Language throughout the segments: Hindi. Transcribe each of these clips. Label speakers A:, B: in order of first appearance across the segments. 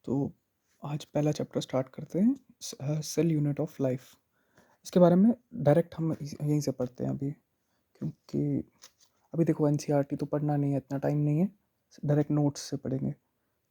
A: तो आज पहला चैप्टर स्टार्ट करते हैं, सेल यूनिट ऑफ लाइफ। इसके बारे में डायरेक्ट हम यहीं से पढ़ते हैं अभी, क्योंकि अभी देखो एनसीईआरटी तो पढ़ना नहीं है, इतना टाइम नहीं है, डायरेक्ट नोट्स से पढ़ेंगे।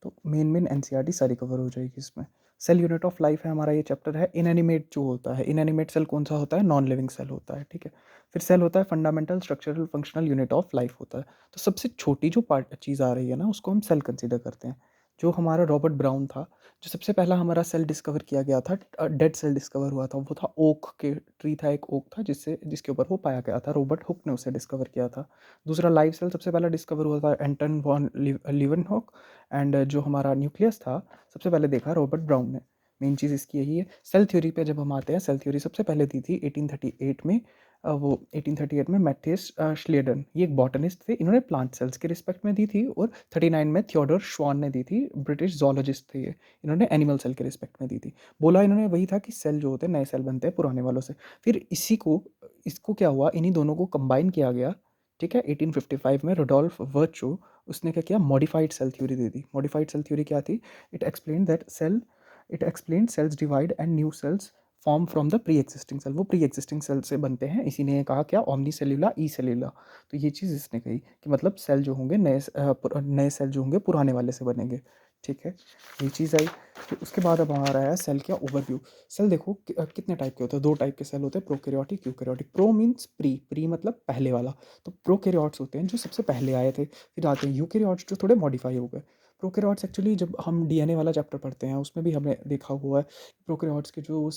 A: तो मेन एनसीईआरटी सारी कवर हो जाएगी इसमें। सेल यूनिट ऑफ लाइफ है हमारा, ये चैप्टर है। इनएनिमेट जो होता है, इनएनिमेट सेल कौन सा होता है? नॉन लिविंग सेल होता है, ठीक है। फिर सेल होता है fundamental structural functional unit of life होता है। तो सबसे छोटी जो पार्ट चीज़ आ रही है ना, उसको हम सेल कंसीडर करते हैं। जो हमारा रॉबर्ट ब्राउन था, जो सबसे पहला हमारा सेल डिस्कवर किया गया था, डेड सेल डिस्कवर हुआ था, वो था ओक के ट्री था, एक ओक था जिसके ऊपर वो पाया गया था। रॉबर्ट हुक ने उसे डिस्कवर किया था। दूसरा लाइव सेल सबसे पहला डिस्कवर हुआ था एंटन वॉन लिवनहॉक। एंड जो हमारा न्यूक्लियस था सबसे पहले देखा रॉबर्ट ब्राउन ने। मेन चीज़ इसकी यही है। सेल थ्योरी पे जब हम आते हैं, सेल थ्योरी सबसे पहले दी थी 1838 में। वो 1838 में मैथियस श्लेडन, ये एक बॉटनिस्ट थे, इन्होंने प्लांट सेल्स के रिस्पेक्ट में दी थी। और 39 में थियोडोर श्वान ने दी थी, ब्रिटिश जोलॉजिस्ट थे ये, इन्होंने एनिमल सेल के रिस्पेक्ट में दी थी। बोला इन्होंने वही था कि सेल जो होते हैं नए सेल बनते हैं पुराने वालों से। फिर इसको क्या हुआ, इन्हीं दोनों को कंबाइन किया गया, ठीक है। 1855 में रोडोल्फ वर्चो, उसने क्या किया, मॉडिफाइड सेल थ्योरी दे दी। मॉडिफाइड सेल थ्योरी क्या थी? It explain that cell it explain cells divide and new cells form from the pre existing cell. वो प्री एग्जिस्टिंग सेल से बनते हैं। इसी ने कहा क्या, ओमनी सेल्यूला ई सेल्यूला। तो ये चीज़ इसने कही कि मतलब सेल जो होंगे नए सेल जो होंगे पुराने वाले से बनेंगे, ठीक है। ये चीज़ आई। फिर उसके बाद अब हमारा है सेल का ओवरव्यू। सेल देखो कितने टाइप के होते हैं? दो टाइप के सेल होते हैं, prokaryotic eukaryotic. Pro means pre, pre मतलब पहले वाला। तो प्रोकैरियोट्स होते हैं जो सबसे पहले आए थे। फिर आते हैं यूकैरियोट्स जो थोड़े मॉडिफाई हो गए। प्रोकैरियोट्स एक्चुअली जब हम डीएनए वाला चैप्टर पढ़ते हैं उसमें भी हमने देखा हुआ है। प्रोकैरियोट्स के जो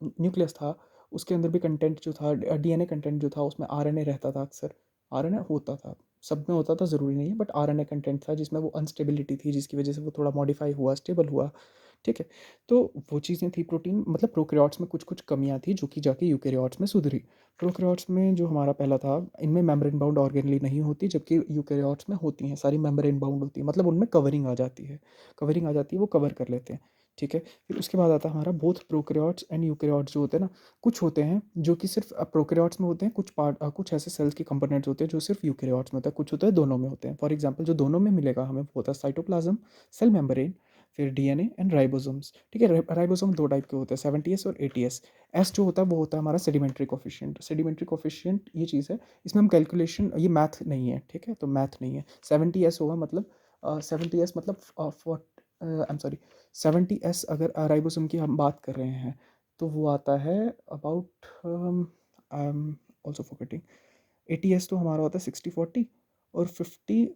A: न्यूक्लियस था, उसके अंदर भी कंटेंट जो था, डीएनए कंटेंट जो था, उसमें आरएनए रहता था अक्सर। आरएनए होता था, सब में होता था ज़रूरी नहीं है, बट आरएनए कंटेंट था जिसमें वो अनस्टेबिलिटी थी, जिसकी वजह से वो थोड़ा मॉडिफाई हुआ, स्टेबल हुआ, ठीक है। तो वो चीज़ें थी। प्रोटीन मतलब प्रोकैरियोट्स में कुछ कुछ कमियां थी जो कि जाके यूकैरियोट्स में सुधरी। प्रोकैरियोट्स में जो हमारा पहला था, इनमें मेम्ब्रेन बाउंड ऑर्गेनली नहीं होती, जबकि यूकैरियोट्स में होती हैं, सारी मेम्ब्रेन बाउंड होती है, मतलब उनमें कवरिंग आ जाती है। कवरिंग आ जाती है, वो कवर कर लेते हैं, ठीक है। फिर उसके बाद आता है हमारा बोथ प्रोकैरियोट्स एंड यूकैरियोट्स जो होते हैं ना। कुछ होते हैं जो कि सिर्फ प्रोकैरियोट्स में होते हैं, कुछ ऐसे सेल्स के कंपोनेंट्स होते हैं जो सिर्फ यूकैरियोट्स में होता है, कुछ होता है दोनों में होते हैं। फॉर एग्जांपल जो दोनों में मिलेगा हमें वो होता है साइटोप्लाज्म, सेल मेम्ब्रेन, फिर डीएनए एंड राइबोसोम्स, ठीक है। राइबोसोम दो टाइप के होते हैं, 70s और 80s। एस जो होता है वो होता है हमारा सेडिमेंट्री कोफिशिएंट। सेडिमेंट्री कोफिशिएंट ये चीज़ है, इसमें हम कैलकुलेशन, ये मैथ नहीं है, ठीक है, तो मैथ नहीं है। 70s होगा मतलब 70s मतलब आई एम सॉरी 70s अगर राइबोसोम की हम बात कर रहे हैं तो वो आता है about, I am also forgetting. 80s तो हमारा होता है 60-40, और 50-30,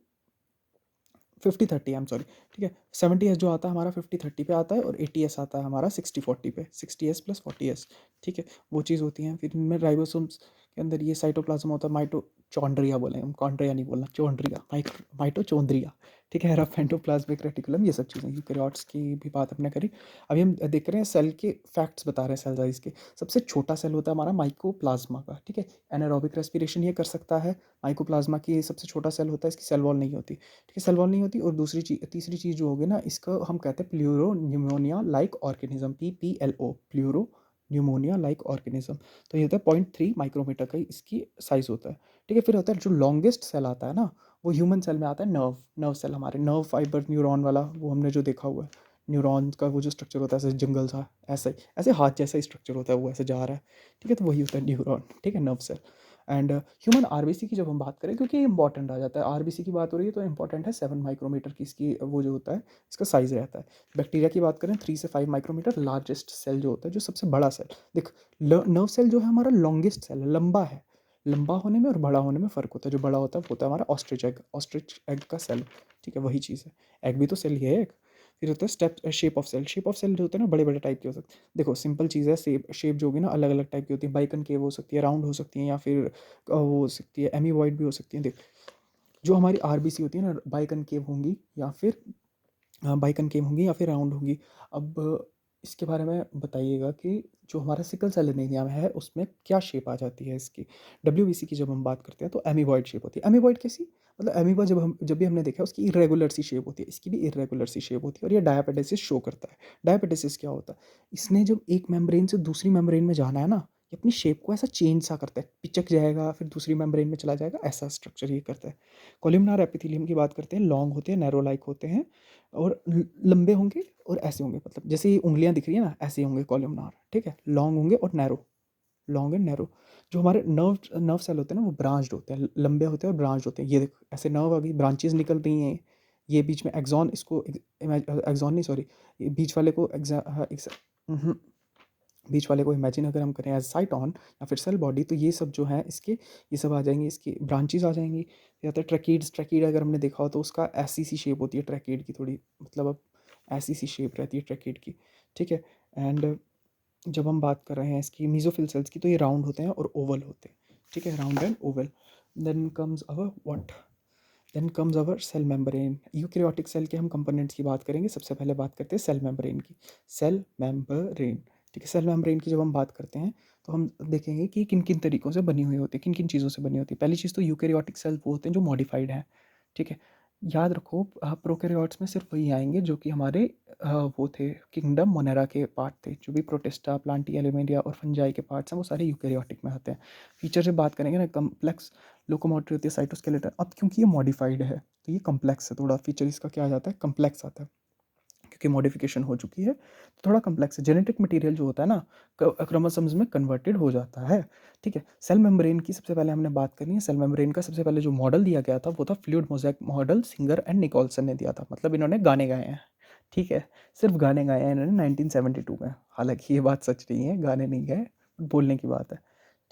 A: आई एम सॉरी, ठीक है। 70s जो आता है हमारा 50-30 पे आता है, और 80s आता है हमारा 60-40 पे, 60s प्लस 40s, ठीक है। वो चीज़ होती है। फिर इनमें राइबोसोम्स के अंदर ये साइटोप्लाज्म होता है, माइटोचॉन्ड्रिया बोले हम, कॉन्ड्रिया नहीं बोलना, चोंड्रिया, माइटोचोंड्रिया, ठीक है। रफ एंडोप्लाज्मिक रेटिकुलम, ये सब चीज़ें। यूकैरियोट्स की भी बात हमने करी। अभी हम देख रहे हैं सेल के फैक्ट्स बता रहे हैं सेल साइज के। सबसे छोटा सेल होता है हमारा माइकोप्लाज्मा का, ठीक है। एनारोबिक रेस्पिरेशन ये कर सकता है। माइकोप्लाज्मा की सबसे छोटा सेल होता है, इसकी सेल वॉल नहीं होती, ठीक है, सेल वॉल नहीं होती। और तीसरी चीज़ जो होगी ना, इसको हम कहते हैं pleuro pneumonia like organism, PPLO, pleuro pneumonia like organism. तो ये होता है 0.3 माइक्रोमीटर का इसकी साइज होता है, ठीक है। फिर होता है जो लॉन्गेस्ट सेल आता है ना, वो ह्यूमन सेल में आता है, नर्व सेल, हमारे नर्व फाइबर न्यूरॉन वाला, वो हमने जो देखा हुआ है। न्यूरॉन का वो जो स्ट्रक्चर होता है ऐसे जंगल सा, ऐसे ऐसे हाथ जैसा ही स्ट्रक्चर होता है, वो ऐसे जा रहा है, ठीक है। तो वही होता है न्यूरॉन, ठीक है, nerve cell. And human RBC की जब हम बात करें, क्योंकि ये इंपॉर्टेंट आ जाता है, आरबीसी की बात हो रही है तो इंपॉर्टेंट है। 7 माइक्रोमीटर की इसकी वो जो होता है, इसका साइज रहता है। बैक्टीरिया की बात करें 3 से 5 माइक्रोमीटर। लार्जेस्ट सेल जो होता है, जो सबसे बड़ा सेल, देख, नर्व सेल जो है हमारा लॉन्गेस्ट सेल है, लंबा है। लंबा होने में और बड़ा होने में फ़र्क होता है। जो बड़ा होता है वो होता है हमारा ऑस्ट्रिच एग का सेल, ठीक है, वही चीज़ है। एग भी तो सेल ही है एक। फिर होता है shape of cell. Shape of cell जो होता है ना, बड़े बड़े टाइप के हो सकते हैं। देखो सिंपल चीज़ है, शेप जो होगी ना, अलग अलग टाइप की होती है। बाइकन केव हो सकती है, राउंड हो सकती है, या फिर वो हो सकती है एमीबॉइड भी हो सकती है। देख, जो हमारी आरबीसी होती है ना, बाइकन केव होंगी या फिर बाइकन केव होंगी या फिर राउंड होंगी। अब इसके बारे में बताइएगा कि जो हमारा सिकल सेल एनीमिया है उसमें क्या शेप आ जाती है इसकी। डब्ल्यूबीसी की जब हम बात करते हैं तो एमीबॉइड शेप होती है। एमीबॉइड कैसी? मतलब एमीबा जब भी हमने देखा उसकी इरेगुलर सी शेप होती है, इसकी भी इरेगुलर सी शेप होती है, और ये डायापेटेसिस शो करता है। डायापेटेसिस क्या होता है? इसने जब एक मेम्ब्रेन से दूसरी मेम्ब्रेन में जाना है ना, ये अपनी शेप को ऐसा चेंज सा करता है, पिचक जाएगा फिर दूसरी मेम्ब्रेन में चला जाएगा, ऐसा स्ट्रक्चर ये करता है। कॉलमनार एपिथेलियम की बात करते हैं, लॉन्ग होते हैं, नैरो लाइक होते हैं और लंबे होंगे और ऐसे होंगे, मतलब जैसे ये उंगलियां दिख रही है ना, ऐसे होंगे कॉलमनार, ठीक है, लॉन्ग होंगे और नैरो, लॉन्ग एंड नैरो। जो हमारे नर्व नर्व सेल होते हैं ना वो ब्रांच्ड होते हैं, लंबे होते हैं और ब्रांच्ड होते हैं। ये देखो ऐसे नर्व अभी ब्रांचेस निकल रही हैं, ये बीच में एक्सॉन, इसको एक्सॉन नहीं सॉरी, ये बीच वाले को बीच वाले को इमेजिन अगर हम करें एज साइटॉन या फिर सेल बॉडी, तो ये सब जो है इसके, ये सब आ जाएंगे, इसकी ब्रांचेस आ जाएंगी। या तो ट्रैकीड अगर हमने देखा हो तो उसका ऐसी सी शेप होती है ट्रैकीड की, थोड़ी मतलब अब ऐसी सी शेप रहती है ट्रैकीड की, ठीक है। एंड जब हम बात कर रहे हैं इसकी मीजोफिल सेल्स की, तो ये राउंड होते हैं और ओवल होते हैं, ठीक है, round and oval. Then comes our what, then comes our cell membrane. Eukaryotic cell के हम कंपोनेंट्स की बात करेंगे, सबसे पहले बात करते हैं सेल मेम्ब्रेन की। सेल मेम्ब्रेन, ठीक है, सेल मेम्ब्रेन की जब हम बात करते हैं तो हम देखेंगे कि किन किन तरीक़ों से बनी हुई होती है, किन किन चीज़ों से बनी होती है। पहली चीज़ तो यूकैरियोटिक सेल वो होते हैं जो मॉडिफाइड हैं, ठीक है। याद रखो प्रोकैरियोट्स में सिर्फ वही आएंगे जो कि हमारे वो थे किंगडम मोनेरा के पार्ट थे। जो भी प्रोटिस्टा, प्लांटी, एलिमेंटिया और फंजाई के पार्ट्स हैं वो सारे यूकैरियोटिक में आते हैं। फीचर से बात करेंगे ना, कम्प्लेक्स लोकोमोटरी होती है, साइटोस्केलेटन। अब क्योंकि ये मॉडिफाइड है तो ये कम्प्लेक्स है थोड़ा, फीचर इसका क्या आ जाता है, कम्प्लेक्स आता है, क्योंकि मॉडिफिकेशन हो चुकी है तो थोड़ा कम्प्लेक्स है। जेनेटिक मटेरियल जो होता है ना क्रोमोसोम्स में कन्वर्टेड हो जाता है, ठीक है। सेल मेम्ब्रेन की सबसे पहले हमने बात करनी है। सेल मेम्ब्रेन का सबसे पहले जो मॉडल दिया गया था वो था fluid mosaic model, Singer and Nicolson ने दिया था। मतलब इन्होंने गाने गाए हैं, ठीक है, सिर्फ गाने गाए हैं इन्होंने 1972 में। हालांकि ये बात सच नहीं है, गाने नहीं गाए, बोलने की बात है,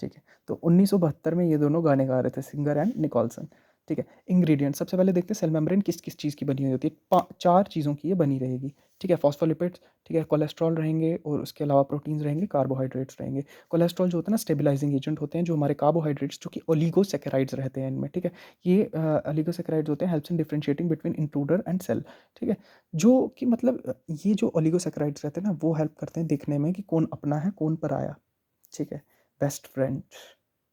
A: ठीक है। तो 1972 में ये दोनों गाने गा रहे थे, सिंगर एंड निकोलसन, ठीक है। इंग्रेडिएंट सबसे पहले देखते हैं सेल मेम्ब्रेन किस किस चीज़ की बनी हुई होती है। 4 चीज़ों की ये बनी रहेगी, ठीक है। फॉस्फोलिपिड्स, ठीक है, कोलेस्ट्रॉल रहेंगे और उसके अलावा प्रोटीन्स रहेंगे, कार्बोहाइड्रेट्स रहेंगे। कोलेस्ट्रॉल जो होता है ना स्टेबलाइजिंग एजेंट होते हैं, जो हमारे कार्बोहाइड्रेट्स जो कि ओलिगोसैकेराइड्स रहते हैं इनमें, ठीक है। ये ओलिगोसैकेराइड्स होते हैं, helps in differentiating between intruder and cell, ठीक है। जो कि मतलब ये जो ओलिगोसैकेराइड्स रहते हैं ना वो हेल्प करते हैं देखने में कि कौन अपना है कौन पराया, ठीक है। बेस्ट फ्रेंड,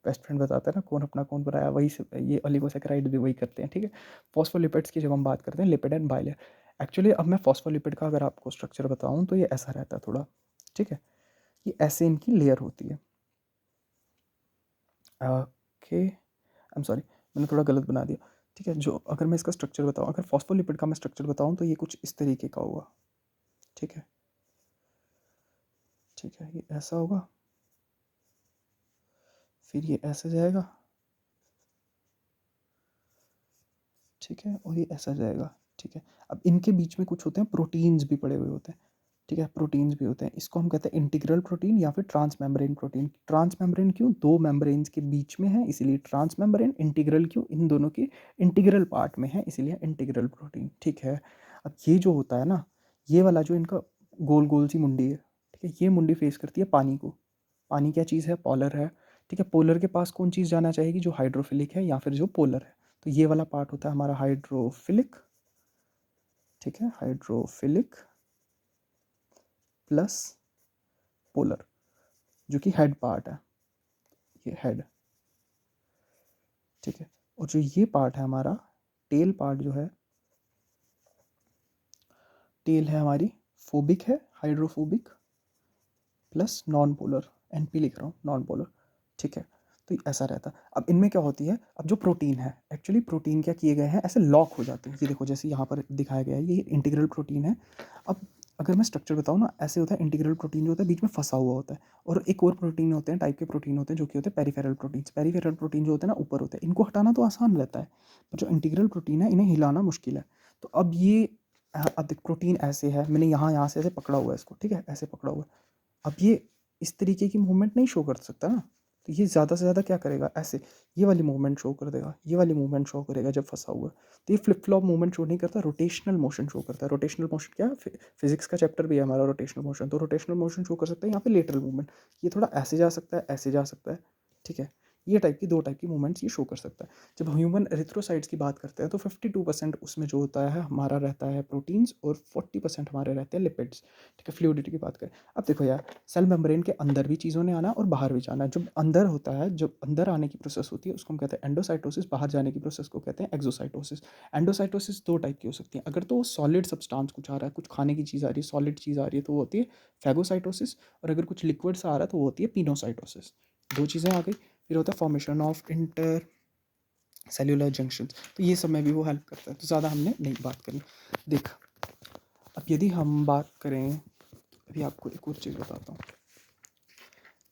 A: बेस्ट फ्रेंड बताता है ना कौन अपना कौन पराया, वही से ये ओलिगोसैकेराइड भी वही करते हैं, ठीक है। फॉस्फोलिपिड्स की जब हम बात करते हैं, लिपिड एंड बाइलेयर। एक्चुअली अब मैं फॉस्फोलिपिड का अगर आपको स्ट्रक्चर बताऊं तो ये ऐसा रहता है थोड़ा, ठीक है, ये ऐसे इनकी लेयर होती है। ओके, आई एम सॉरी, मैंने थोड़ा गलत बना दिया, ठीक है। जो अगर मैं इसका स्ट्रक्चर बताऊं, अगर फॉस्फोलिपिड का मैं स्ट्रक्चर बताऊं तो ये कुछ इस तरीके का होगा, ठीक है, ठीक है। ये ऐसा होगा, फिर ये ऐसे जाएगा, ठीक है, और ये ऐसा जाएगा, ठीक है। अब इनके बीच में कुछ होते हैं प्रोटीन्स भी पड़े हुए होते हैं, ठीक है, प्रोटीन्स भी होते हैं। इसको हम कहते हैं इंटीग्रल प्रोटीन या फिर trans membrane protein. Trans membrane क्यों, दो मेम्ब्रेन्स के बीच में है इसीलिए ट्रांस मेम्ब्रेन। इंटीग्रल क्यों, इन दोनों के इंटीग्रल पार्ट में है इसीलिए इंटीग्रल प्रोटीन, ठीक है। अब ये जो होता है ना, ये वाला जो इनका गोल गोल सी मुंडी है, ठीक है, ये मुंडी फेस करती है पानी को। पानी क्या चीज़ है, पोलर है, ठीक है। पोलर के पास कौन चीज़ जाना चाहेगी, जो हाइड्रोफिलिक है या फिर जो पोलर है। तो ये वाला पार्ट होता है हमारा हाइड्रोफिलिक, ठीक है, हाइड्रोफिलिक प्लस पोलर, जो कि हेड पार्ट है, ये हेड, ठीक है। और जो ये पार्ट है हमारा टेल पार्ट जो है, टेल है हमारी फोबिक है, hydrophobic plus non polar, NP लिख रहा हूँ, नॉन पोलर, ठीक है। तो ऐसा रहता है। अब इनमें क्या होती है, अब जो प्रोटीन है, एक्चुअली प्रोटीन क्या किए गए हैं, ऐसे लॉक हो जाते हैं। ये देखो जैसे यहाँ पर दिखाया गया है, ये इंटीग्रल प्रोटीन है। अब अगर मैं स्ट्रक्चर बताऊँ ना, ऐसे होता है, इंटीग्रल प्रोटीन जो होता है बीच में फंसा हुआ होता है। और एक और प्रोटीन होते हैं, टाइप के प्रोटीन होते हैं जो कि होते हैं पेरिफेरल प्रोटीन्स। पेरिफेरल प्रोटीन जो होते हैं ना ऊपर होते हैं, इनको हटाना तो आसान रहता है, पर जो इंटीग्रल प्रोटीन है इन्हें हिलाना मुश्किल है। तो अब ये अब देख प्रोटीन ऐसे है, मैंने यहाँ से ऐसे पकड़ा हुआ है इसको, ठीक है, ऐसे पकड़ा हुआ है। अब ये इस तरीके की मूवमेंट नहीं शो कर सकता ना, तो ये ज़्यादा से ज़्यादा क्या करेगा, ऐसे ये वाली मूवमेंट शो कर देगा, ये वाली मूवमेंट शो करेगा जब फंसा हुआ है। तो ये फ्लिप फ्लॉप मूवमेंट शो नहीं करता, रोटेशनल मोशन शो करता है। रोटेशनल मोशन क्या, फिजिक्स का चैप्टर भी है हमारा रोटेशनल मोशन। तो रोटेशनल मोशन शो कर सकता है यहाँ पे लेटरल मूवमेंट, ये थोड़ा ऐसे जा सकता है, ऐसे जा सकता है, ठीक है। ये टाइप की 2 टाइप की मूवमेंट्स ये शो कर सकता है। जब ह्यूमन एरिथ्रोसाइट्स की बात करते हैं तो 52% उसमें जो होता है हमारा रहता है प्रोटीन्स और 40% हमारे रहते हैं लिपिड्स, ठीक है? फ्लूइडिटी की बात करें, अब देखो यार, सेल मेम्ब्रेन के अंदर भी चीज़ों ने आना और बाहर भी जाना है। जब अंदर होता है, जब अंदर आने की प्रोसेस होती है उसको हम कहते हैं एंडोसाइटोसिस, बाहर जाने की प्रोसेस को कहते हैं एक्सोसाइटोसिस। एंडोसाइटोसिस 2 टाइप की हो सकती है। अगर तो सॉलिड सब्सटेंस कुछ आ रहा है, कुछ खाने की चीज़ आ रही है, सॉलिड चीज़ आ रही है, तो वो होती है फैगोसाइटोसिस, और अगर कुछ लिक्विड सा आ रहा है तो वो होती है पिनोसाइटोसिस। 2 चीज़ें आ गई। फिर होता है formation of inter cellular junctions, तो ये सब में भी वो हेल्प करता है। तो ज़्यादा हमने नहीं बात करनी। देख, अब यदि हम बात करें, अभी आपको एक और चीज़ बताता हूँ।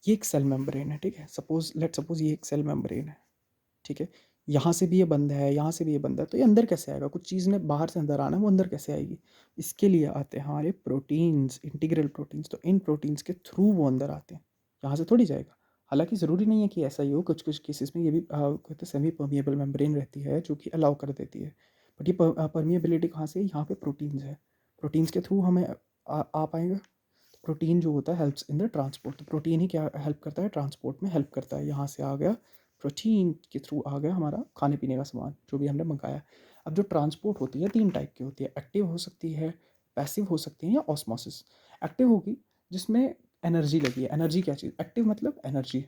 A: ये एक सेल मेम्ब्रेन है, ठीक है? सपोज ये एक सेल मेम्ब्रेन है, ठीक है? यहाँ से भी ये बंद है, यहाँ से भी ये बंद है, तो ये अंदर कैसे आएगा? कुछ चीज़ ने बाहर से अंदर आना है, वो अंदर कैसे आएगी? इसके लिए आते हैं हमारे प्रोटीन्स, इंटीग्रल प्रोटीन्स। तो इन प्रोटीन्स के थ्रू वो अंदर आते हैं, यहाँ से थोड़ी जाएगा। हालांकि ज़रूरी नहीं है कि ऐसा ही हो, कुछ कुछ केसेस में ये भी कहते हैं सेमी परमिएबल मेम्ब्रेन रहती है जो कि अलाउ कर देती है। बट ये परमिएबिलिटी कहाँ से है? यहाँ पे प्रोटीन्स है, प्रोटीन्स के थ्रू हमें आ पाएगा। प्रोटीन जो होता है हेल्प्स इन द ट्रांसपोर्ट, तो प्रोटीन ही क्या हेल्प करता है? ट्रांसपोर्ट में हेल्प करता है। यहाँ से आ गया प्रोटीन के थ्रू आ गया हमारा खाने पीने का सामान जो भी हमने मंगाया। अब जो ट्रांसपोर्ट होती है 3 टाइप की होती है, एक्टिव हो सकती है, पैसिव हो सकती है, या ऑस्मोसिस। एक्टिव होगी जिसमें एनर्जी लगी है। एनर्जी क्या चीज़? एक्टिव मतलब एनर्जी।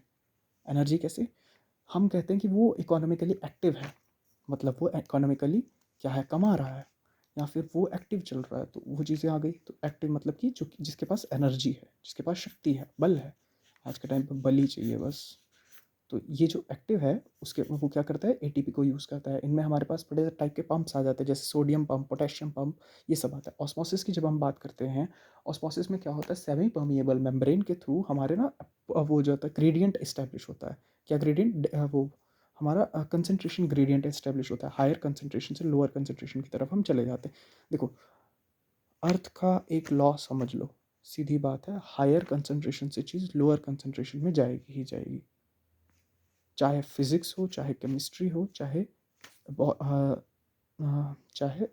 A: एनर्जी कैसे? हम कहते हैं कि वो इकोनॉमिकली एक्टिव है, मतलब वो इकोनॉमिकली क्या है, कमा रहा है, या फिर वो एक्टिव चल रहा है, तो वो चीज़ें आ गई। तो एक्टिव मतलब कि जो जिसके पास एनर्जी है, जिसके पास शक्ति है, बल है। आज के टाइम पर बल ही चाहिए बस। तो ये जो एक्टिव है उसके वो क्या करता है? एटीपी को यूज़ करता है। इनमें हमारे पास बड़े टाइप के पंप्स आ जाते हैं, जैसे सोडियम पंप, पोटेशियम पंप, ये सब आता है। ऑस्मोसिस की जब हम बात करते हैं, ऑस्मोसिस में क्या होता है? सेमी परमिएबल मेम्ब्रेन के थ्रू हमारे ना वो जो होता है ग्रेडियंट इस्टेब्लिश होता है। क्या ग्रेडियंट? वो हमारा कंसनट्रेशन ग्रेडियंट इस्टेब्लिश होता है। हायर कंसनट्रेशन से लोअर कंसनट्रेशन की तरफ हम चले जाते हैं। देखो, अर्थ का एक लॉ समझ लो, सीधी बात है, हायर कंसनट्रेशन से चीज़ लोअर कंसनट्रेशन में जाएगी ही जाएगी। चाहे फिज़िक्स हो, चाहे केमिस्ट्री हो, चाहे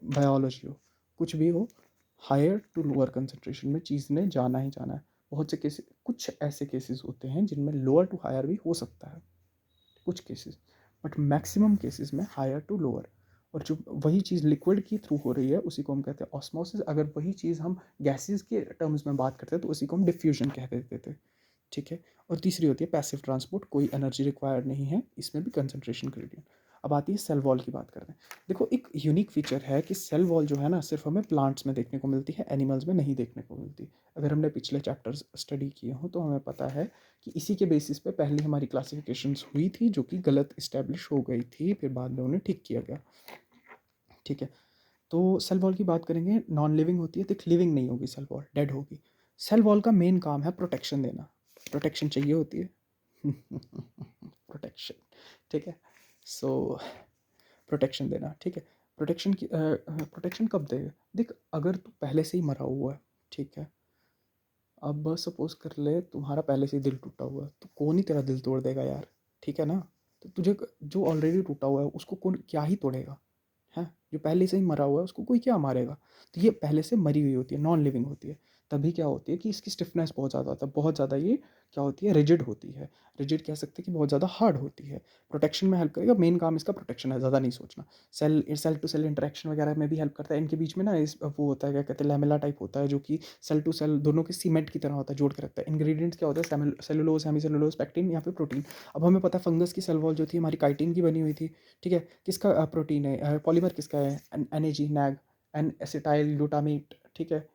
A: बायोलॉजी हो, कुछ भी हो, हायर टू लोअर कंसनट्रेशन में चीज़ ने जाना ही जाना है। बहुत से केसेस, कुछ ऐसे केसेस होते हैं जिनमें लोअर टू हायर भी हो सकता है, कुछ केसेस, बट मैक्सिमम केसेस में हायर टू लोअर। और जो वही चीज़ लिक्विड की थ्रू हो रही है उसी को हम कहते हैं ऑस्मोसिस। अगर वही चीज़ हम गैसेस के टर्म्स में बात करते हैं तो उसी को हम डिफ्यूजन कह देते थे, ठीक है? और तीसरी होती है पैसिव ट्रांसपोर्ट, कोई एनर्जी रिक्वायर्ड नहीं है, इसमें भी कंसंट्रेशन ग्रेडियंट। अब आती है सेल वॉल की बात करते हैं। देखो, एक यूनिक फीचर है कि सेल वॉल जो है ना, सिर्फ हमें प्लांट्स में देखने को मिलती है, एनिमल्स में नहीं देखने को मिलती। अगर हमने पिछले चैप्टर्स स्टडी किए हों तो हमें पता है कि इसी के बेसिस पे पहले हमारी क्लासिफिकेशंस हुई थी जो कि गलत इस्टेब्लिश हो गई थी, फिर बाद में उन्हें ठीक किया गया, ठीक है? तो सेल वॉल की बात करेंगे, नॉन लिविंग होती है, तो लिविंग नहीं होगी सेल वॉल, डेड होगी। सेल वॉल का मेन काम है प्रोटेक्शन देना। प्रोटेक्शन चाहिए होती है प्रोटेक्शन, ठीक है? सो प्रोटेक्शन देना, ठीक है? प्रोटेक्शन कब देगा? देख, अगर तू पहले से ही मरा हुआ है, ठीक है? अब सपोज कर ले तुम्हारा पहले से ही दिल टूटा हुआ है, तो कौन ही तेरा दिल तोड़ देगा यार, ठीक है ना? तो तुझे जो ऑलरेडी टूटा हुआ है उसको कौन क्या ही तोड़ेगा, है? जो पहले से ही मरा हुआ है उसको कोई क्या मारेगा? तो ये पहले से मरी हुई होती है, नॉन लिविंग होती है। तभी क्या होती है कि इसकी स्टिफनेस बहुत ज़्यादा होता है, बहुत ज़्यादा ये क्या होती है? रिजिड होती है। रिजिड कह सकते हैं कि बहुत ज़्यादा हार्ड होती है। प्रोटेक्शन में हेल्प करेगा, मेन काम इसका प्रोटेक्शन है, ज़्यादा नहीं सोचना। सेल टू सेल इंटरेक्शन वगैरह में भी हेल्प करता है। इनके बीच में ना इस वो होता है, क्या कहते हैं, लैमेला टाइप होता है, जो कि सेल टू सेल दोनों के सीमेंट की तरह होता है, जोड़ के रखता है। इंग्रेडिएंट्स क्या होता है? सेलुलोज, हेमी सेलुलोज, पेक्टिन या फिर प्रोटीन। अब हमें पता है फंगस की सेल वॉल जो थी हमारी काइटिन की बनी हुई थी, ठीक है? किसका प्रोटीन है? पॉलीमर किसका है? N A G, NAG, N acetyl glutamate, ठीक है?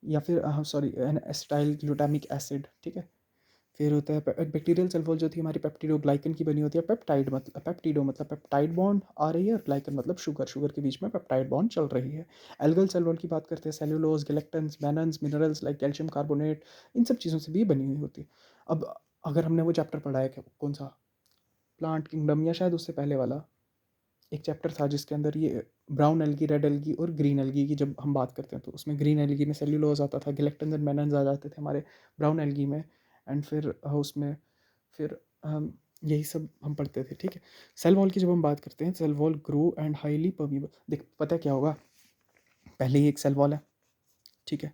A: या फिर sorry, N acetyl glutamic acid, ठीक है? फिर होता है बैक्टीरियल सेल वॉल जो थी हमारी पेप्टिडोग्लाइकन की बनी होती है। पेप्टाइड मतलब पेप्टिडो मतलब पेप्टाइड बॉन्ड आ रही है, और ग्लाइकन मतलब शुगर, शुगर के बीच में पेप्टाइड बॉन्ड चल रही है। एल्गल सेल वॉल की बात करते हैं, cellulose, galactans, mannans, minerals like calcium carbonate, इन सब चीज़ों से भी ये बनी हुई होती है। अब अगर हमने वो चैप्टर पढ़ा है, कौन सा, प्लांट किंगडम, या शायद उससे पहले वाला एक चैप्टर था जिसके अंदर ये ब्राउन एल्गी, रेड एल्गी और ग्रीन एल्गी की जब हम बात करते हैं, तो उसमें ग्रीन एल्गी में सेल्यूलोज आता था, गैलेक्टन्स एंड मैनन्स आ जाते थे हमारे ब्राउन एल्गी में। एंड फिर उसमें फिर यही सब हम पढ़ते थे, ठीक है? सेल वॉल की जब हम बात करते हैं, cell wall grow and highly permeable. देख, पता है क्या होगा? पहले ही एक सेल वॉल है, ठीक है?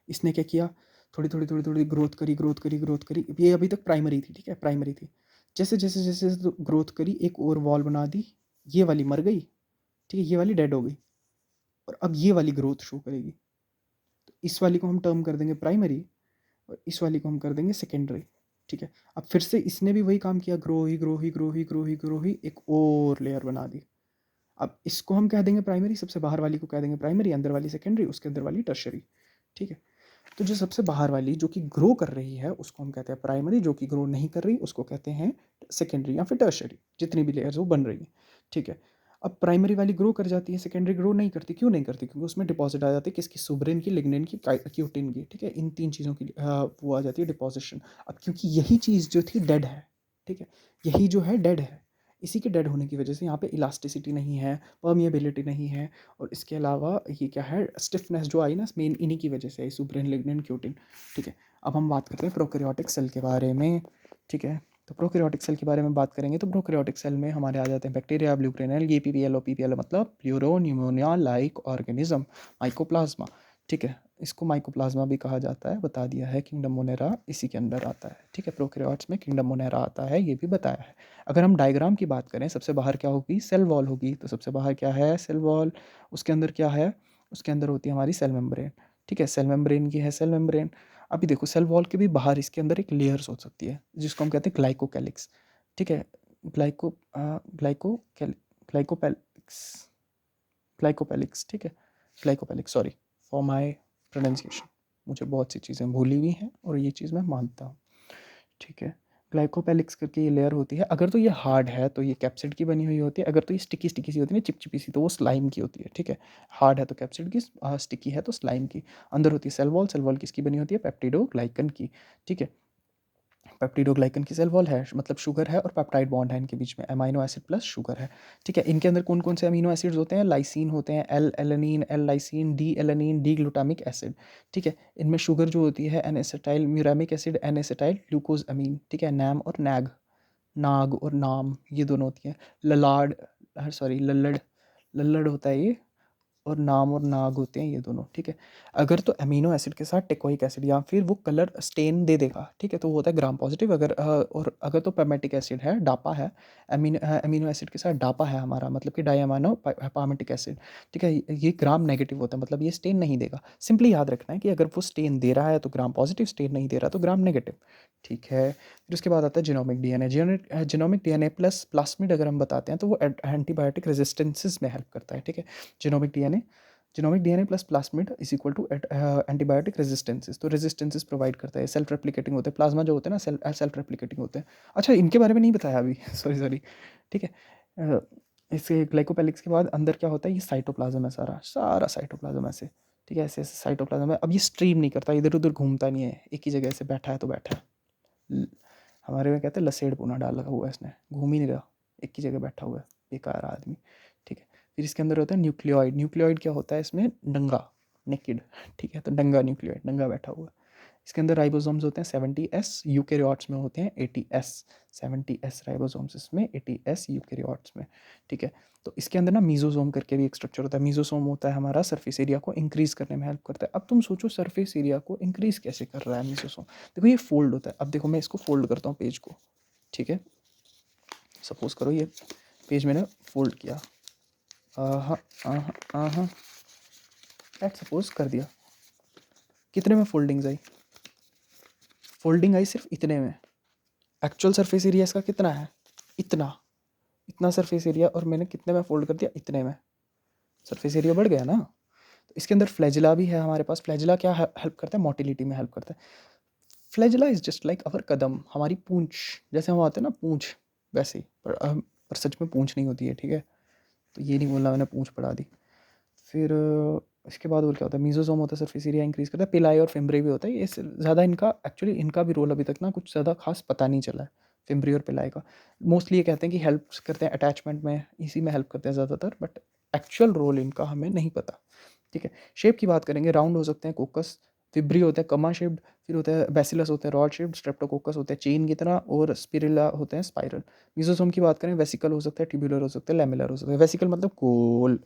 A: इसने क्या किया? थोड़ी थोड़ी थोड़ी थोड़ी ग्रोथ करी, ग्रोथ करी, ग्रोथ करी। ये अभी तक प्राइमरी थी, ठीक है? प्राइमरी थी। जैसे जैसे जैसे ग्रोथ करी, एक और वॉल बना दी, ये वाली मर गई, ठीक है, ये वाली डेड हो गई, और अब ये वाली ग्रोथ शो करेगी। तो इस वाली को हम टर्म कर देंगे प्राइमरी, और इस वाली को हम कर देंगे सेकेंडरी। ठीक है, अब फिर से इसने भी वही काम किया, ग्रो ही ग्रो ही ग्रो ही ग्रो ही ग्रो ही, एक और लेयर बना दी। अब इसको हम कह देंगे प्राइमरी, सबसे बाहर वाली को कह देंगे प्राइमरी, अंदर वाली सेकेंडरी, उसके अंदर वाली टर्शरी। ठीक है, तो जो सबसे बाहर वाली जो कि ग्रो कर रही है उसको हम कहते हैं प्राइमरी, जो कि ग्रो नहीं कर रही उसको कहते हैं सेकेंडरी या फिर टर्शरी, जितनी भी लेयर्स वो बन रही है। ठीक है, अब प्राइमरी वाली ग्रो कर जाती है, सेकेंडरी ग्रो नहीं करती। क्यों नहीं करती? क्योंकि उसमें डिपॉजिट आ जाती है किसकी? सुब्रेन की, लिग्निन की, क्यूटिन की। ठीक है, इन तीन चीज़ों की वो आ जाती है डिपोजिशन। अब क्योंकि यही चीज़ जो थी डेड है, ठीक है, यही जो है डेड है, इसी के डेड होने की वजह से यहाँ पे इलास्टिसिटी नहीं है, परमिएबिलिटी नहीं है, और इसके अलावा ये क्या है, स्टिफनेस जो आई ना, मेन इन्हीं की वजह से आई, सुब्रेन, लिग्निन, क्यूटिन। ठीक है, अब हम बात करते हैं प्रोकैरियोटिक सेल के बारे में। ठीक है, तो प्रोकैरियोटिक सेल के बारे में बात करेंगे तो प्रोकैरियोटिक सेल में हमारे आ जाते हैं बैक्टीरिया, ब्लूग्रेनल, ये पीपीएल मतलब furrow pneumonia like organism, mycoplasma. ठीक है, इसको माइकोप्लाज्मा भी कहा जाता है, बता दिया है। किंगडम मोनेरा इसी के अंदर आता है। ठीक है, प्रोकैरियोट्स में किंगडम मोनेरा आता है, ये भी बताया है। अगर हम डायग्राम की बात करें, सबसे बाहर क्या होगी? सेल वॉल होगी। तो सबसे बाहर क्या है? Cell wall. उसके अंदर क्या है? उसके अंदर होती है हमारी सेल मेम्ब्रेन। ठीक है, सेल मेम्ब्रेन की है सेल मेम्ब्रेन। अभी देखो, सेल वॉल के भी बाहर इसके अंदर एक लेयर्स हो सकती है जिसको हम कहते हैं ग्लाइकोकैलिक्स। ठीक है, ग्लाइको ग्लाइको ग्लाइकोपैलिक्स, ग्लाइकोपैलिक्स। ठीक है, ग्लाइकोपैलिक्स, सॉरी फॉर माय प्रोनाउंसिएशन, मुझे बहुत सी चीज़ें भूली हुई हैं और ये चीज़ मैं मानता हूँ। ठीक है, ग्लाइकोपैलिक्स करके ये लेयर होती है। अगर तो ये हार्ड है तो ये कैप्सिड की बनी हुई होती है, अगर तो ये स्टिकी स्टिकी सी होती है ना, चिपचिपी सी, तो वो स्लाइम की होती है। ठीक है, हार्ड है तो कैप्सिड की, स्टिकी है तो स्लाइम की। अंदर होती है सेल वॉल, सेल वॉल किसकी बनी होती है? पेप्टिडोग्लाइकन की। ठीक है, पेप्टिडोग्लाइकन की सेल वॉल है, मतलब शुगर है और पेप्टाइड बॉन्ड है इनके बीच में, अमीनो एसिड प्लस शुगर है। ठीक है, इनके अंदर कौन कौन से अमीनो एसिड्स होते हैं? लाइसिन होते हैं, L alanine, L lysine, D alanine, D glutamic acid. ठीक है, इनमें शुगर जो होती है N acetyl muramic acid, N acetyl glucose amine. ठीक है, नैम और नैग, नाग और नाम, ये दोनों होती हैं। ललाड, सॉरी लल्लड़, लल्लड़ होता है ये, और नाम और नाग होते हैं ये दोनों। ठीक है, अगर तो अमीनो एसिड के साथ टेकोइक एसिड या फिर वो कलर स्टेन दे देगा, ठीक है, तो वो होता है ग्राम पॉजिटिव। अगर और अगर तो पैमेटिक एसिड है, डापा है, अमीनो एसिड के साथ डापा है हमारा, मतलब कि डायमाइनो पैमेटिक एसिड, ठीक है, ये ग्राम नेगेटिव होता है, मतलब ये स्टेन नहीं देगा। सिंपली याद रखना है कि अगर वो स्टेन दे रहा है तो ग्राम पॉजिटिव, स्टेन नहीं दे रहा तो ग्राम नेगेटिव। ठीक है, फिर उसके बाद आता है genomic DNA. Genomic DNA plus plasmid अगर हम बताते हैं तो वो एंटीबायोटिक रेजिस्टेंसेस में हेल्प करता है। ठीक है, genomic DNA, genomic DNA plus plasmid is equal to antibiotic resistances, तो रेजिस्टेंसेस प्रोवाइड करता है। सेल्फ रेप्लिकेटिंग होते हैं, प्लाज्मा जो होते हैं ना सेल्फ रेप्लिकेटिंग होते हैं। अच्छा, इनके बारे में नहीं बताया अभी सॉरी सॉरी। ठीक है, इसके ग्लाइकोपेलिक्स के बाद अंदर क्या होता है? ये साइटोप्लाज्म है, सारा सारा साइटोप्लाज्म ऐसे। ठीक है, ऐसे ऐसे साइटोप्लाज्म है। अब ये स्ट्रीम नहीं करता, इधर उधर घूमता नहीं है, एक ही जगह से बैठा है तो बैठा है। हमारे में कहते हैं लसेड़ पूना डाला हुआ है इसने, घूम ही नहीं रहा, एक ही जगह बैठा हुआ है, बेकार आदमी। ठीक है, फिर इसके अंदर होता है न्यूक्लियोइड। न्यूक्लियोइड क्या होता है? इसमें डंगा, नेकिड। ठीक है, तो डंगा न्यूक्लियोइड, डंगा बैठा हुआ है। इसके अंदर राइबोसोम्स होते हैं 70S, यूकेरियोट्स में होते हैं 80S। 70S राइबोसोम्स इसमें, 80S यूकेरियोट्स में। ठीक है, तो इसके अंदर ना मीजोसोम करके भी एक स्ट्रक्चर होता है। मीजोसोम होता है हमारा सरफेस एरिया को इंक्रीज करने में हेल्प करता है। अब तुम सोचो सरफेस एरिया को इंक्रीज कैसे कर रहा है मीजोसोम? देखो ये फोल्ड होता है। अब देखो मैं इसको फोल्ड करता हूँ पेज को। ठीक है, सपोज करो ये पेज मैंने फोल्ड किया, हाँ हाँ, लेट सपोज कर दिया। कितने में फोल्डिंग्स आई? फोल्डिंग आई सिर्फ इतने में। एक्चुअल सरफेस एरिया इसका कितना है? इतना, इतना सरफेस एरिया, और मैंने कितने में फोल्ड कर दिया? इतने में। सरफेस एरिया बढ़ गया ना। तो इसके अंदर फ्लैजिला भी है हमारे पास। फ्लैजिला क्या हेल्प करता है? मोटिलिटी में हेल्प करता है। Flagella is just like our kadam, हमारी पूंछ, जैसे हम आते हैं ना पूंछ, वैसे ही, पर सच में पूंछ नहीं होती है। ठीक है, तो ये नहीं बोलना मैंने पूंछ पढ़ा दी। फिर इसके बाद और क्या होता है? मीजोसोम होता है, सरफेस एरिया इंक्रीज करता है। पिलाई और फिम्ब्री भी होता है। ये ज़्यादा इनका एक्चुअली इनका भी रोल अभी तक ना कुछ ज़्यादा खास पता नहीं चला है, फिम्ब्री और पिलाई का। मोस्टली ये कहते हैं कि हेल्प करते हैं अटैचमेंट में, इसी में हेल्प करते हैं ज़्यादातर, बट एक्चुअल रोल इनका हमें नहीं पता। ठीक है, शेप की बात करेंगे, राउंड हो सकते हैं कोकस, फिब्री होता है कमा शेप्ड, फिर होता है बैसिलस होते हैं रॉड शेप्ड, स्ट्रेप्टोकोकस होते हैं चेन की तरह, और स्पिरिला होते हैं स्पाइरल। मीजोसोम की बात करें, वेसिकल हो सकता है, ट्यूबुलर हो सकता है, लेमिलर हो सकता है। वेसिकल मतलब गोल,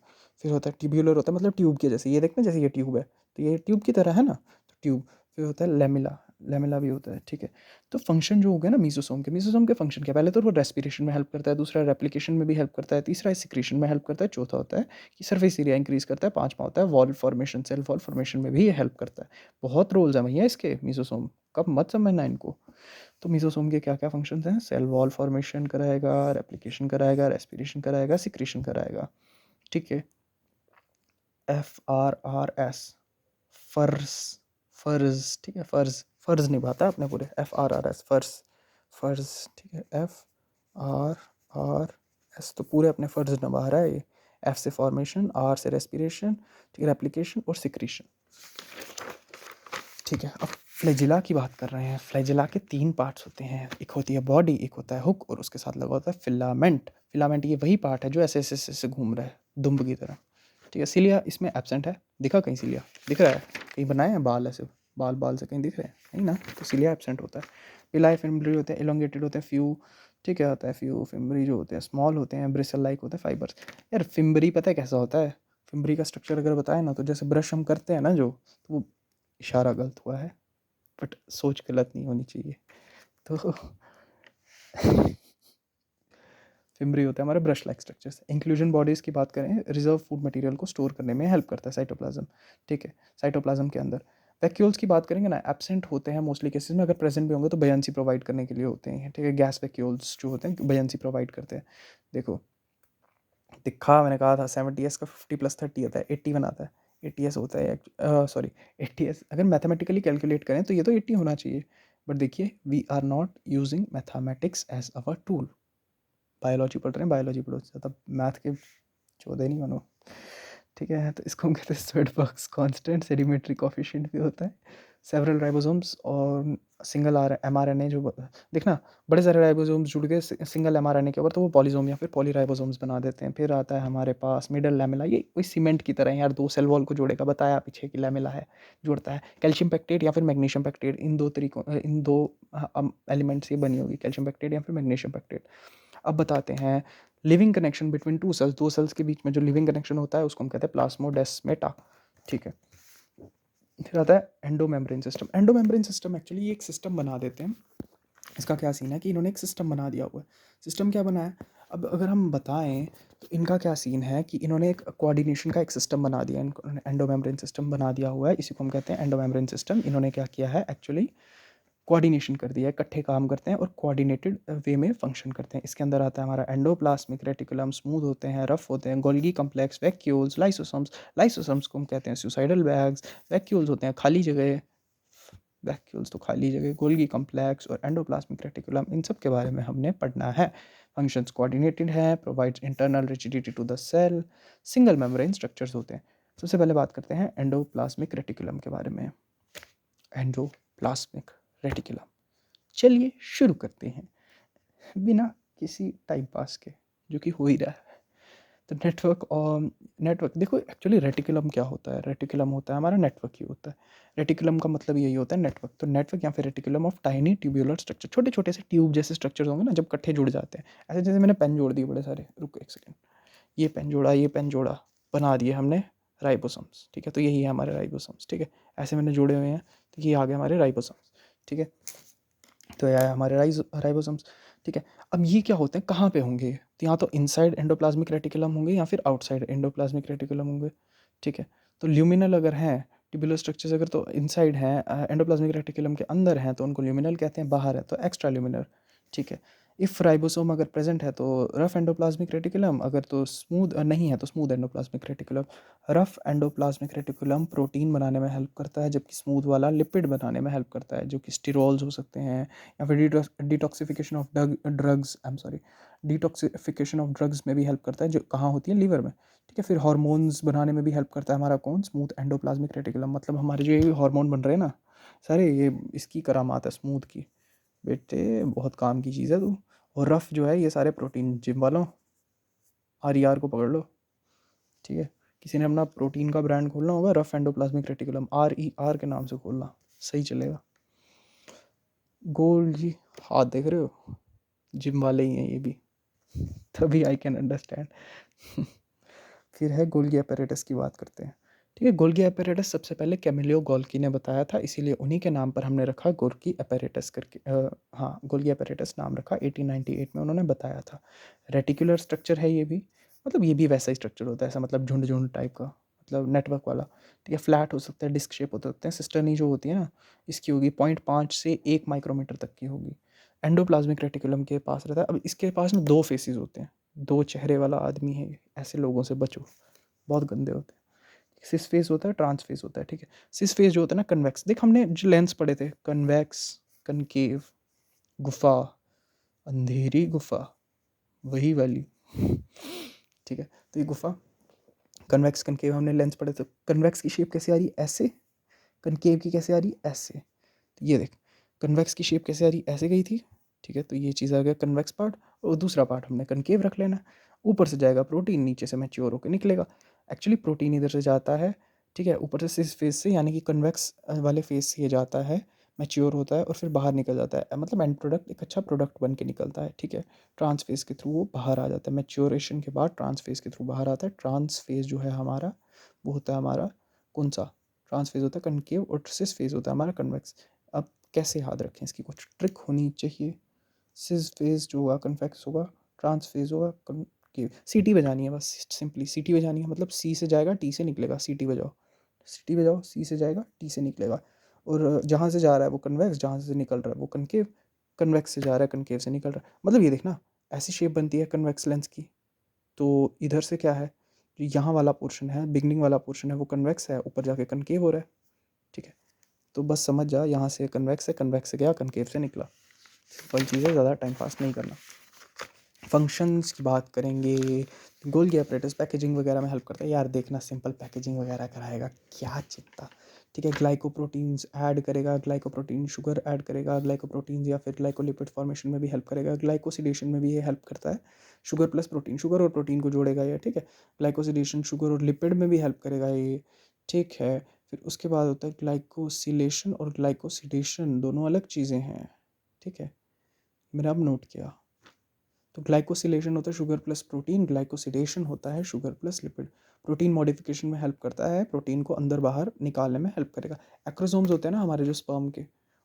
A: फिर होता है ट्यूब्यूलर, होता है मतलब ट्यूब के जैसे, ये देखते हैं जैसे ये ट्यूब है तो ये ट्यूब की तरह है ना, तो ट्यूब। फिर होता है लेमिला, लेमेला भी होता है, ठीक है। तो फंक्शन जो हो गया ना मीसोसोम के फंक्शन क्या, पहले तो वो रेस्पिरेशन में हेल्प करता है, दूसरा रेप्लिकेशन में भी हेल्प करता है, तीसरा सिक्रीशन में हेल्प करता है, चौथा होता है कि सरफेस एरिया इंक्रीज करता है, पांचवा होता है wall formation, cell wall formation में भी ये हेल्प करता है। बहुत रोल्स हैं भैया इसके मीसोसोम, कब मत समझना इनको। तो मीसोसोम के क्या क्या फंक्शंस हैं, सेल वॉल फॉर्मेशन कराएगा, रेप्लिकेशन कराएगा, रेस्पिरेशन कराएगा, सिक्रीशन कराएगा, ठीक है। FRRS, फर्स, फर्ज, ठीक है, फर्ज फर्ज निभाता है अपने पूरे, FRRS फर्ज, फर्ज, ठीक है। FRRS तो पूरे अपने फर्ज निभा रहा है ये। F से फॉर्मेशन, R से रेस्पिरेशन, ठीक है, रेप्लिकेशन और सिक्रीशन, ठीक है। अब फ्लैजिला की बात कर रहे हैं। फ्लैजिला के 3 पार्ट्स होते हैं, एक होती है बॉडी, एक होता है हुक और उसके साथ लगा होता है फिलामेंट। फिलामेंट ये वही पार्ट है जो ऐसे घूम रहा है दुम्ब की तरह, ठीक है। सिलिया इसमें एब्सेंट है, दिखा कहीं सिलिया दिख रहा है, कहीं बनाए हैं बाल ऐसे, बाल बाल से कहीं दिख रहे हैं नहीं ना, तो सिलिया एब्सेंट होता है। पिलाई फिम्बरी होते हैं, एलोंगेटेड होते हैं, फ्यू, ठीक है, होता है फ्यू। फिम्बरी जो होते हैं स्मॉल होते हैं, ब्रिसल लाइक होते हैं, फाइबर्स। यार फिम्बरी पता है कैसा होता है, फिम्बरी का स्ट्रक्चर अगर बताए ना, तो जैसे ब्रश हम करते हैं ना जो, तो वो इशारा गलत हुआ है, बट सोच गलत नहीं होनी चाहिए। तो फिम्बरी होता है हमारे brush like structures. Inclusion bodies की बात करें, रिजर्व फूड मटेरियल को स्टोर करने में हेल्प करता है साइटोप्लाज्म, ठीक है, साइटोप्लाज्म के अंदर। वैक्यूल्स की बात करेंगे ना, एब्सेंट होते हैं मोस्टली केसेस में, अगर प्रेजेंट भी होंगे तो बयांसी प्रोवाइड करने के लिए होते हैं, ठीक है। गैस वैक्यूल्स जो होते हैं बयांसी प्रोवाइड करते हैं। देखो दिखा, मैंने कहा था 70s का 50+30 आता है, 81 आता है, 80s होता है, सॉरी 80s अगर मैथमेटिकली कैलकुलेट करें तो ये तो 80 होना चाहिए, बट देखिए we are not using mathematics as our tool. Biology पढ़ रहे हैं, बायोलॉजी पढ़ो, ज़्यादा मैथ के चौदह नहीं बनो, ठीक है। तो इसको हम कहते हैं स्वेडबर्ग्स कांस्टेंट, सेडिमेंट्री कोफिशिएंट भी होता है। सेवरल राइबोसोम्स और सिंगल mRNA जो देखना, बड़े सारे राइबोसोम्स जुड़ गए सिंगल mRNA के ऊपर, तो वो पॉलीसोम या फिर पॉलीराइबोसोम्स बना देते हैं। फिर आता है हमारे पास मिडल लैमेला, ये कोई सीमेंट की तरह है यार, 2 सेल वॉल को जोड़ेगा, बताया पीछे कि लैमेला है, जोड़ता है। कैल्शियम पेक्टेट या फिर मैग्नीशियम पेक्टेट, इन दो एलिमेंट से बनी होगी, कैल्शियम पेक्टेट या फिर मैग्नीशियम पेक्टेट। अब बताते हैं living connection between two cells, दो सेल्स के बीच में जो लिविंग कनेक्शन होता है उसको हम कहते हैं प्लाज्मोडेस्मेटा, ठीक है। फिर आता है endomembrane system. Endomembrane system actually एक सिस्टम बना देते हैं। इसका क्या सीन है कि इन्होंने एक सिस्टम बना दिया हुआ है। सिस्टम क्या बनाया, अब अगर हम बताएं तो इनका क्या सीन है कि इन्होंने एक कोऑर्डिनेशन का एक सिस्टम बना दिया, एंडोमेम्ब्रेन सिस्टम बना दिया हुआ है, इसी को हम कहते हैं एंडोमेम्ब्रेन सिस्टम। इन्होंने क्या किया है एक्चुअली, कोऑर्डिनेशन कर दिया है, इकट्ठे काम करते हैं और कोऑर्डिनेटेड वे में फंक्शन करते हैं। इसके अंदर आता है हमारा एंडोप्लाज्मिक रेटिकुलम, स्मूथ होते हैं, रफ होते हैं, Golgi complex, vacuoles, lysosomes. Lysosomes को हम कहते हैं सुसाइडल बैग्स, वैक्यूल्स होते हैं खाली जगह, वैक्यूल्स तो खाली जगह, गोल्गी कम्प्लेक्स और एंडोप्लाज्मिक रेटिकुलम, इन सब के बारे में हमने पढ़ना है। फंक्शंस कोऑर्डिनेटेड है, provides internal rigidity to the cell, single membrane structures होते हैं। सबसे पहले बात करते हैं एंडोप्लाज्मिक रेटिकुलम के बारे में। एंडोप्लाज्मिक रेटिकुलम, चलिए शुरू करते हैं बिना किसी टाइम पास के, जो कि हो ही रहा है। तो नेटवर्क देखो, एक्चुअली रेटिकुलम क्या होता है, रेटिकुलम होता है हमारा नेटवर्क ही होता है। रेटिकुलम का मतलब यही होता है नेटवर्क। तो नेटवर्क या फिर reticulum of tiny tubular structure, छोटे छोटे से ट्यूब जैसे स्ट्रक्चर्स होंगे ना जब इकट्ठे जुड़ जाते हैं, ऐसे जैसे मैंने पेन जोड़ दिए बड़े सारे, रुको एक सेकेंड, ये पेन जोड़ा, ये पेन जोड़ा, बना दिए हमने राइबोसोम्स, ठीक है। तो यही है हमारे राइबोसोम्स, ठीक है, ऐसे मैंने जोड़े हुए हैं, तो ये आ गए हमारे राइबोसोम्स, ठीक है। तो यह है हमारे राइबोसोम्स, ठीक है। अब ये क्या होते हैं, कहाँ पे होंगे, तो यहाँ तो इनसाइड एंडोप्लाज्मिक रेटिकुलम होंगे या फिर आउटसाइड एंडोप्लाज्मिक रेटिकुलम होंगे, ठीक है। तो ल्यूमिनल अगर हैं, ट्यूबुलर स्ट्रक्चर्स अगर तो इनसाइड हैं, एंडोप्लाज्मिक रेटिकुलम के अंदर हैं तो उनको ल्यूमिनल कहते हैं, बाहर है तो एक्स्ट्रा ल्यूमिनल, ठीक है। इफ़ राइबोसोम अगर प्रेजेंट है तो रफ एंडोप्लाज्मिक रेटिकुलम, अगर तो स्मूथ नहीं है तो smooth endoplasmic reticulum. Rough endoplasmic reticulum protein बनाने में हेल्प करता है, जबकि स्मूथ वाला लिपिड बनाने में हेल्प करता है, जो कि स्टीरोल्स हो सकते हैं या फिर detoxification of drugs, I am sorry, detoxification of drugs में भी हेल्प करता है, जो कहाँ होती है, लीवर में, ठीक है। फिर हार्मोन्स बनाने में भी हेल्प करता है हमारा कौन, स्मूथ एंडोप्लाज्मिक रेटिकुलम। मतलब हमारे जो ये हार्मोन बन रहे हैं ना सारे, ये इसकी करामात है स्मूथ की, बेटे बहुत काम की चीज़ है तू। और रफ जो है ये सारे प्रोटीन, जिम वालों RER को पकड़ लो, ठीक है। किसी ने अपना प्रोटीन का ब्रांड खोलना होगा, रफ एंडोप्लाज्मिक रेटिकुलम, RER के नाम से खोलना, सही चलेगा। गोल जी, हाथ देख रहे हो, जिम वाले ही हैं ये भी, तभी आई कैन अंडरस्टैंड। फिर है गोल्गी apparatus की बात करते हैं, ठीक है, गोल्गी एपेरेटस सबसे पहले कैमिलियो गोल्गी ने बताया था, इसीलिए उन्हीं के नाम पर हमने रखा गोल्गी एपेरेटस करके। हाँ, गोल्गी एपेरेटस नाम रखा, 1898 में उन्होंने बताया था। रेटिकुलर स्ट्रक्चर है ये भी, मतलब ये भी वैसा ही स्ट्रक्चर होता है, ऐसा मतलब झुंड झुंड टाइप का, मतलब नेटवर्क वाला। ठीक है, फ्लैट हो सकता है, डिस्क शेप हो सकते हैं। सिस्टर्नी जो होती है ना, इसकी होगी 0.5 से 1 माइक्रोमीटर तक की होगी। एंडोप्लाज्मिक रेटिकुलम के पास रहता है। अब इसके पास ना 2 फेसेस होते हैं, 2 चेहरे वाला आदमी है, ऐसे लोगों से बचो, बहुत गंदे होते हैं। सिस फेस होता है, ट्रांस फेस होता है। ठीक है, सिस फेस जो होता है ना, कन्वेक्स, देख हमने जो लेंस पढ़े थे, कन्वेक्स, कनकेव, गुफा, अंधेरी गुफा, वही वाली। ठीक है, तो ये गुफा, कन्वेक्स कनकेव हमने लेंस पढ़े थे। कन्वेक्स की शेप कैसे आ रही, ऐसे। कनकेव की कैसे आ रही, ऐसे। तो ये देख, कन्वेक्स की शेप कैसे आ रही, ऐसे गई थी। ठीक है, तो ये चीज़ आ गया कन्वेक्स पार्ट, और दूसरा पार्ट हमने कनकेव रख लेना। ऊपर से जाएगा प्रोटीन, नीचे से मैच्योर होकर निकलेगा। एक्चुअली प्रोटीन इधर से जाता है, ठीक है, ऊपर से सिस फेस से, यानी कि कन्वेक्स वाले फेस से ये जाता है, मैच्योर होता है और फिर बाहर निकल जाता है, मतलब एंड प्रोडक्ट एक अच्छा प्रोडक्ट बन के निकलता है। ठीक है, ट्रांस फेस के थ्रू वो बाहर आ जाता है, मैच्योरेशन के बाद ट्रांस फेस के थ्रू बाहर आता है। ट्रांस फेस जो है हमारा, वो होता है हमारा कौन सा, ट्रांस फेज होता है कनकेव, और सिस फेज होता है हमारा कन्वेक्स। अब कैसे याद रखें, इसकी कुछ ट्रिक होनी चाहिए। सिस फेज जो होगा कन्वेक्स होगा, ट्रांस फेज होगा कनकेव। सीटी बजानी है बस, सिंपली सीटी बजानी है, मतलब सी से जाएगा टी से निकलेगा, सीटी बजाओ, सीटी बजाओ, सी से जाएगा टी से निकलेगा। और जहाँ से जा रहा है वो कन्वेक्स, जहाँ से निकल रहा है वो कनकेव। कन्वेक्स से जा रहा है, कनकेव से निकल रहा है, मतलब ये देखना, ऐसी शेप बनती है कन्वेक्स लेंस की। तो इधर से क्या है, जो यहाँ वाला पोर्शन है, बिगनिंग वाला पोर्शन है, वो कन्वेक्स है, ऊपर जाके कनकेव हो रहा है। ठीक है, तो बस समझ जा, यहाँ से कन्वेक्स है, कन्वेक्स से गया, कनकेव से निकला। सिंपल चीज़ है, ज़्यादा टाइम पास नहीं करना। फंक्शंस की बात करेंगे, गोल्गी एपरेटस पैकेजिंग वगैरह में हेल्प करता है। यार देखना, सिंपल पैकेजिंग वगैरह कराएगा, क्या चिंता। ठीक है, ग्लाइकोप्रोटीन्स ऐड करेगा, ग्लाइकोप्रोटीन शुगर ऐड करेगा, ग्लाइकोप्रोटीन्स या फिर ग्लाइकोलिपिड फॉर्मेशन में भी हेल्प करेगा, ग्लाइकोसिडेशन में भी ये हेल्प करता है। शुगर प्लस प्रोटीन, शुगर और प्रोटीन को जोड़ेगा ये। ठीक है, ग्लाइकोसिडेशन शुगर और लिपिड में भी हेल्प करेगा ये। ठीक है, फिर उसके बाद होता है ग्लाइकोसिलेशन और ग्लाइकोसिडेशन, दोनों अलग चीज़ें हैं। ठीक है, मैंने अब नोट किया। तो ग्लाइकोसिलेशन होता है शुगर प्लस प्रोटीन, ग्लाइकोसिडेशन होता है sugar plus lipid. Protein modification में हेल्प करता है, प्रोटीन को अंदर बाहर निकालने में हेल्प करेगा। एक्रोसोम्स होते हैं ना हमारे जो स्पर्म के,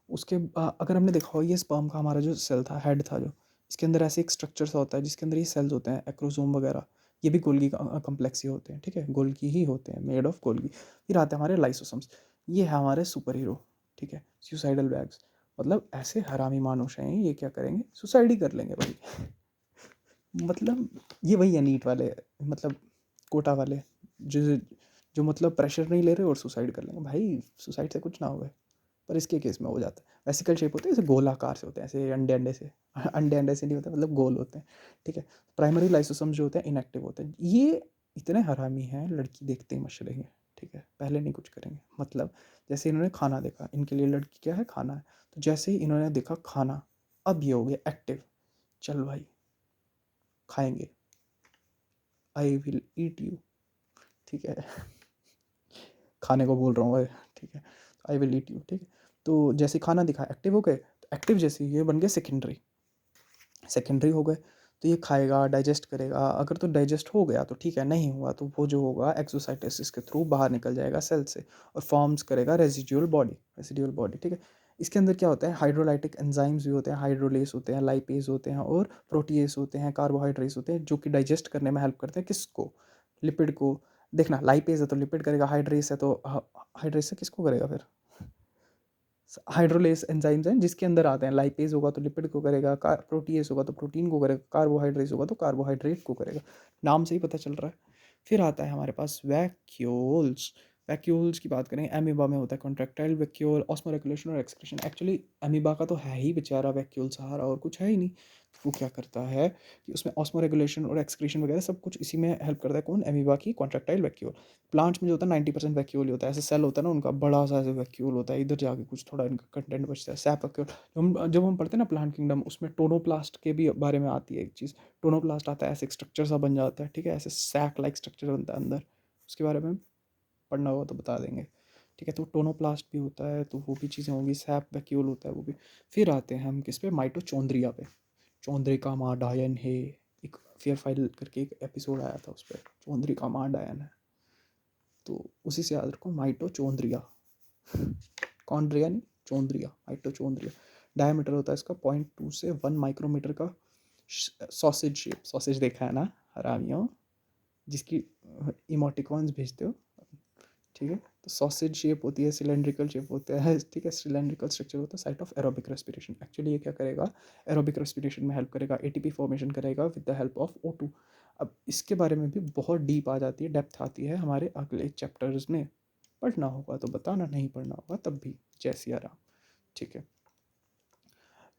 A: उसके अगर हमने देखा हो, ये स्पर्म का हमारा जो सेल था, हेड था जो, इसके अंदर ऐसे एक स्ट्रक्चर सा होता है जिसके अंदर ये सेल्स होते हैं, एक्रोसोम वगैरह। ये भी गोल्गी कम्प्लेक्स ही होते हैं। ठीक है, गोल्गी ही होते हैं, मेड ऑफ गोल्गी। फिर आते हैं हमारे लाइसोसोम्स, ये है हमारे सुपर हीरो। ठीक है, सुसाइडल बैग्स, मतलब ऐसे हरामी मानुष हैं ये, क्या करेंगे, सुसाइड ही कर लेंगे भाई। मतलब ये वही है नीट वाले, मतलब कोटा वाले, जो जो मतलब प्रेशर नहीं ले रहे और सुसाइड कर लेंगे। भाई सुसाइड से कुछ ना होगा, पर इसके केस में हो जाता है। वेसिकल शेप होते हैं, जैसे गोलाकार से होते हैं, ऐसे अंडे अंडे से। अंडे अंडे से नहीं होते, मतलब गोल होते हैं। ठीक है, प्राइमरी लाइसोसोम्स जो होते हैं इनएक्टिव होते हैं। ये इतने हरामी हैं, लड़की देखते ही मचलेंगे। ठीक है, पहले नहीं कुछ करेंगे, मतलब जैसे इन्होंने खाना देखा, इनके लिए लड़की क्या है, खाना है। तो जैसे ही इन्होंने देखा खाना, अब ये हो गया एक्टिव, चल भाई खाएंगे, आई विल ईट यू। ठीक है, खाने को बोल रहा हूँ भाई। ठीक है, आई विल ईट यू। ठीक है, तो जैसे खाना दिखा, एक्टिव हो गए, तो एक्टिव जैसे ये बन गए सेकेंडरी, सेकेंडरी हो गए। तो ये खाएगा, डाइजेस्ट करेगा, अगर तो डाइजेस्ट हो गया तो ठीक है, नहीं हुआ तो वो जो होगा एक्सोसाइटोसिस के थ्रू बाहर निकल जाएगा सेल से, और फॉर्म्स करेगा रेजिड्यूल बॉडी, रेजिड्यूल बॉडी। ठीक है, इसके अंदर क्या होता है, हाइड्रोलाइटिक एंजाइम्स भी होते हैं, हाइड्रोलेस होते हैं, लाइपेज होते हैं, और प्रोटीएस होते हैं, कार्बोहाइड्रेट्स होते हैं, जो कि डाइजेस्ट करने में हेल्प करते हैं, किसको, लिपिड को। देखना, लाइपेज है तो लिपिड करेगा, हाइड्रेस है तो हाइड्रेस से किसको करेगा फिर, हाइड्रोलेस एंजाइम्स हैं जिसके अंदर आते हैं। लाइपेज होगा तो लिपिड को करेगा, प्रोटीएस होगा तो प्रोटीन को करेगा, कार्बोहाइड्रेट्स होगा तो कार्बोहाइड्रेट को करेगा। नाम से ही पता चल रहा है। फिर आता है हमारे पास वैक्यूल्स। वैक्यूल्स की बात करें, एमीबा में होता है कॉन्ट्रैक्टाइल वैक्यूल, ऑस्मोरेगुलेशन और एक्सक्रीशन। एक्चुअली एमीबा का तो है ही बेचारा वैक्यूल सहारा, और कुछ है ही नहीं। तो वो क्या करता है कि उसमें ऑस्मोरेगुलेशन और एक्सक्रीशन वगैरह सब कुछ इसी में हेल्प करता है। कौन, एमीबा की कॉन्ट्रैक्टाइल वैक्यूल। प्लांट्स में जो होता है 90% वैक्यूल ही होता है, ऐसे सेल होता है ना उनका बड़ा सा, ऐसे वैक्यूल होता है, इधर जाके कुछ थोड़ा इनका कंटेंट बचता है, सैप वैक्यूल। जब हम पढ़ते हैं ना प्लांट किंगडम, उसमें टोनोप्लास्ट के भी बारे में आती है एक चीज़। टोनोप्लास्ट आता है, ऐसे एक स्ट्रक्चर सा बन जाता है। ठीक है, ऐसे सैक लाइक स्ट्रक्चर बनता है अंदर, उसके बारे में पढ़ना होगा तो बता देंगे। ठीक है, तो टोनोप्लास्ट भी होता है, तो वो भी चीज़ें होंगी, सैप वैक्यूल होता है वो भी। फिर आते हैं हम किस पे, माइटोचोंड्रिया पे। चौंद्रिका माँ डायन है, एक फेयर फाइल करके एक एपिसोड आया था, उस पर चौंद्रिका माँ डायन है। तो उसी से याद रखो, माइटोचोंड्रिया, कॉन्ड्रिया नहीं, चोंद्रिया, माइटोचोंड्रिया। डायमीटर होता है इसका 0.2 से 1 माइक्रोमीटर का। सॉसेज शेप, सॉसेज देखा है ना हरामियों, जिसकी इमोटिकॉन्स भेजते हो, ठीक है। तो सॉसेज शेप होती है, सिलेंड्रिकल शेप होता है, ठीक है, सिलेंड्रिकल स्ट्रक्चर होता है, site of aerobic respiration. Actually ये क्या करेगा, एरोबिक रेस्पिरेशन में हेल्प करेगा, एटीपी फॉर्मेशन करेगा with the help of O2। अब इसके बारे में भी बहुत डीप आ जाती है, डेप्थ आती है हमारे अगले चैप्टर्स में। पढ़ना होगा तो बताना, नहीं पढ़ना होगा तब भी, जय सिया राम, ठीक है।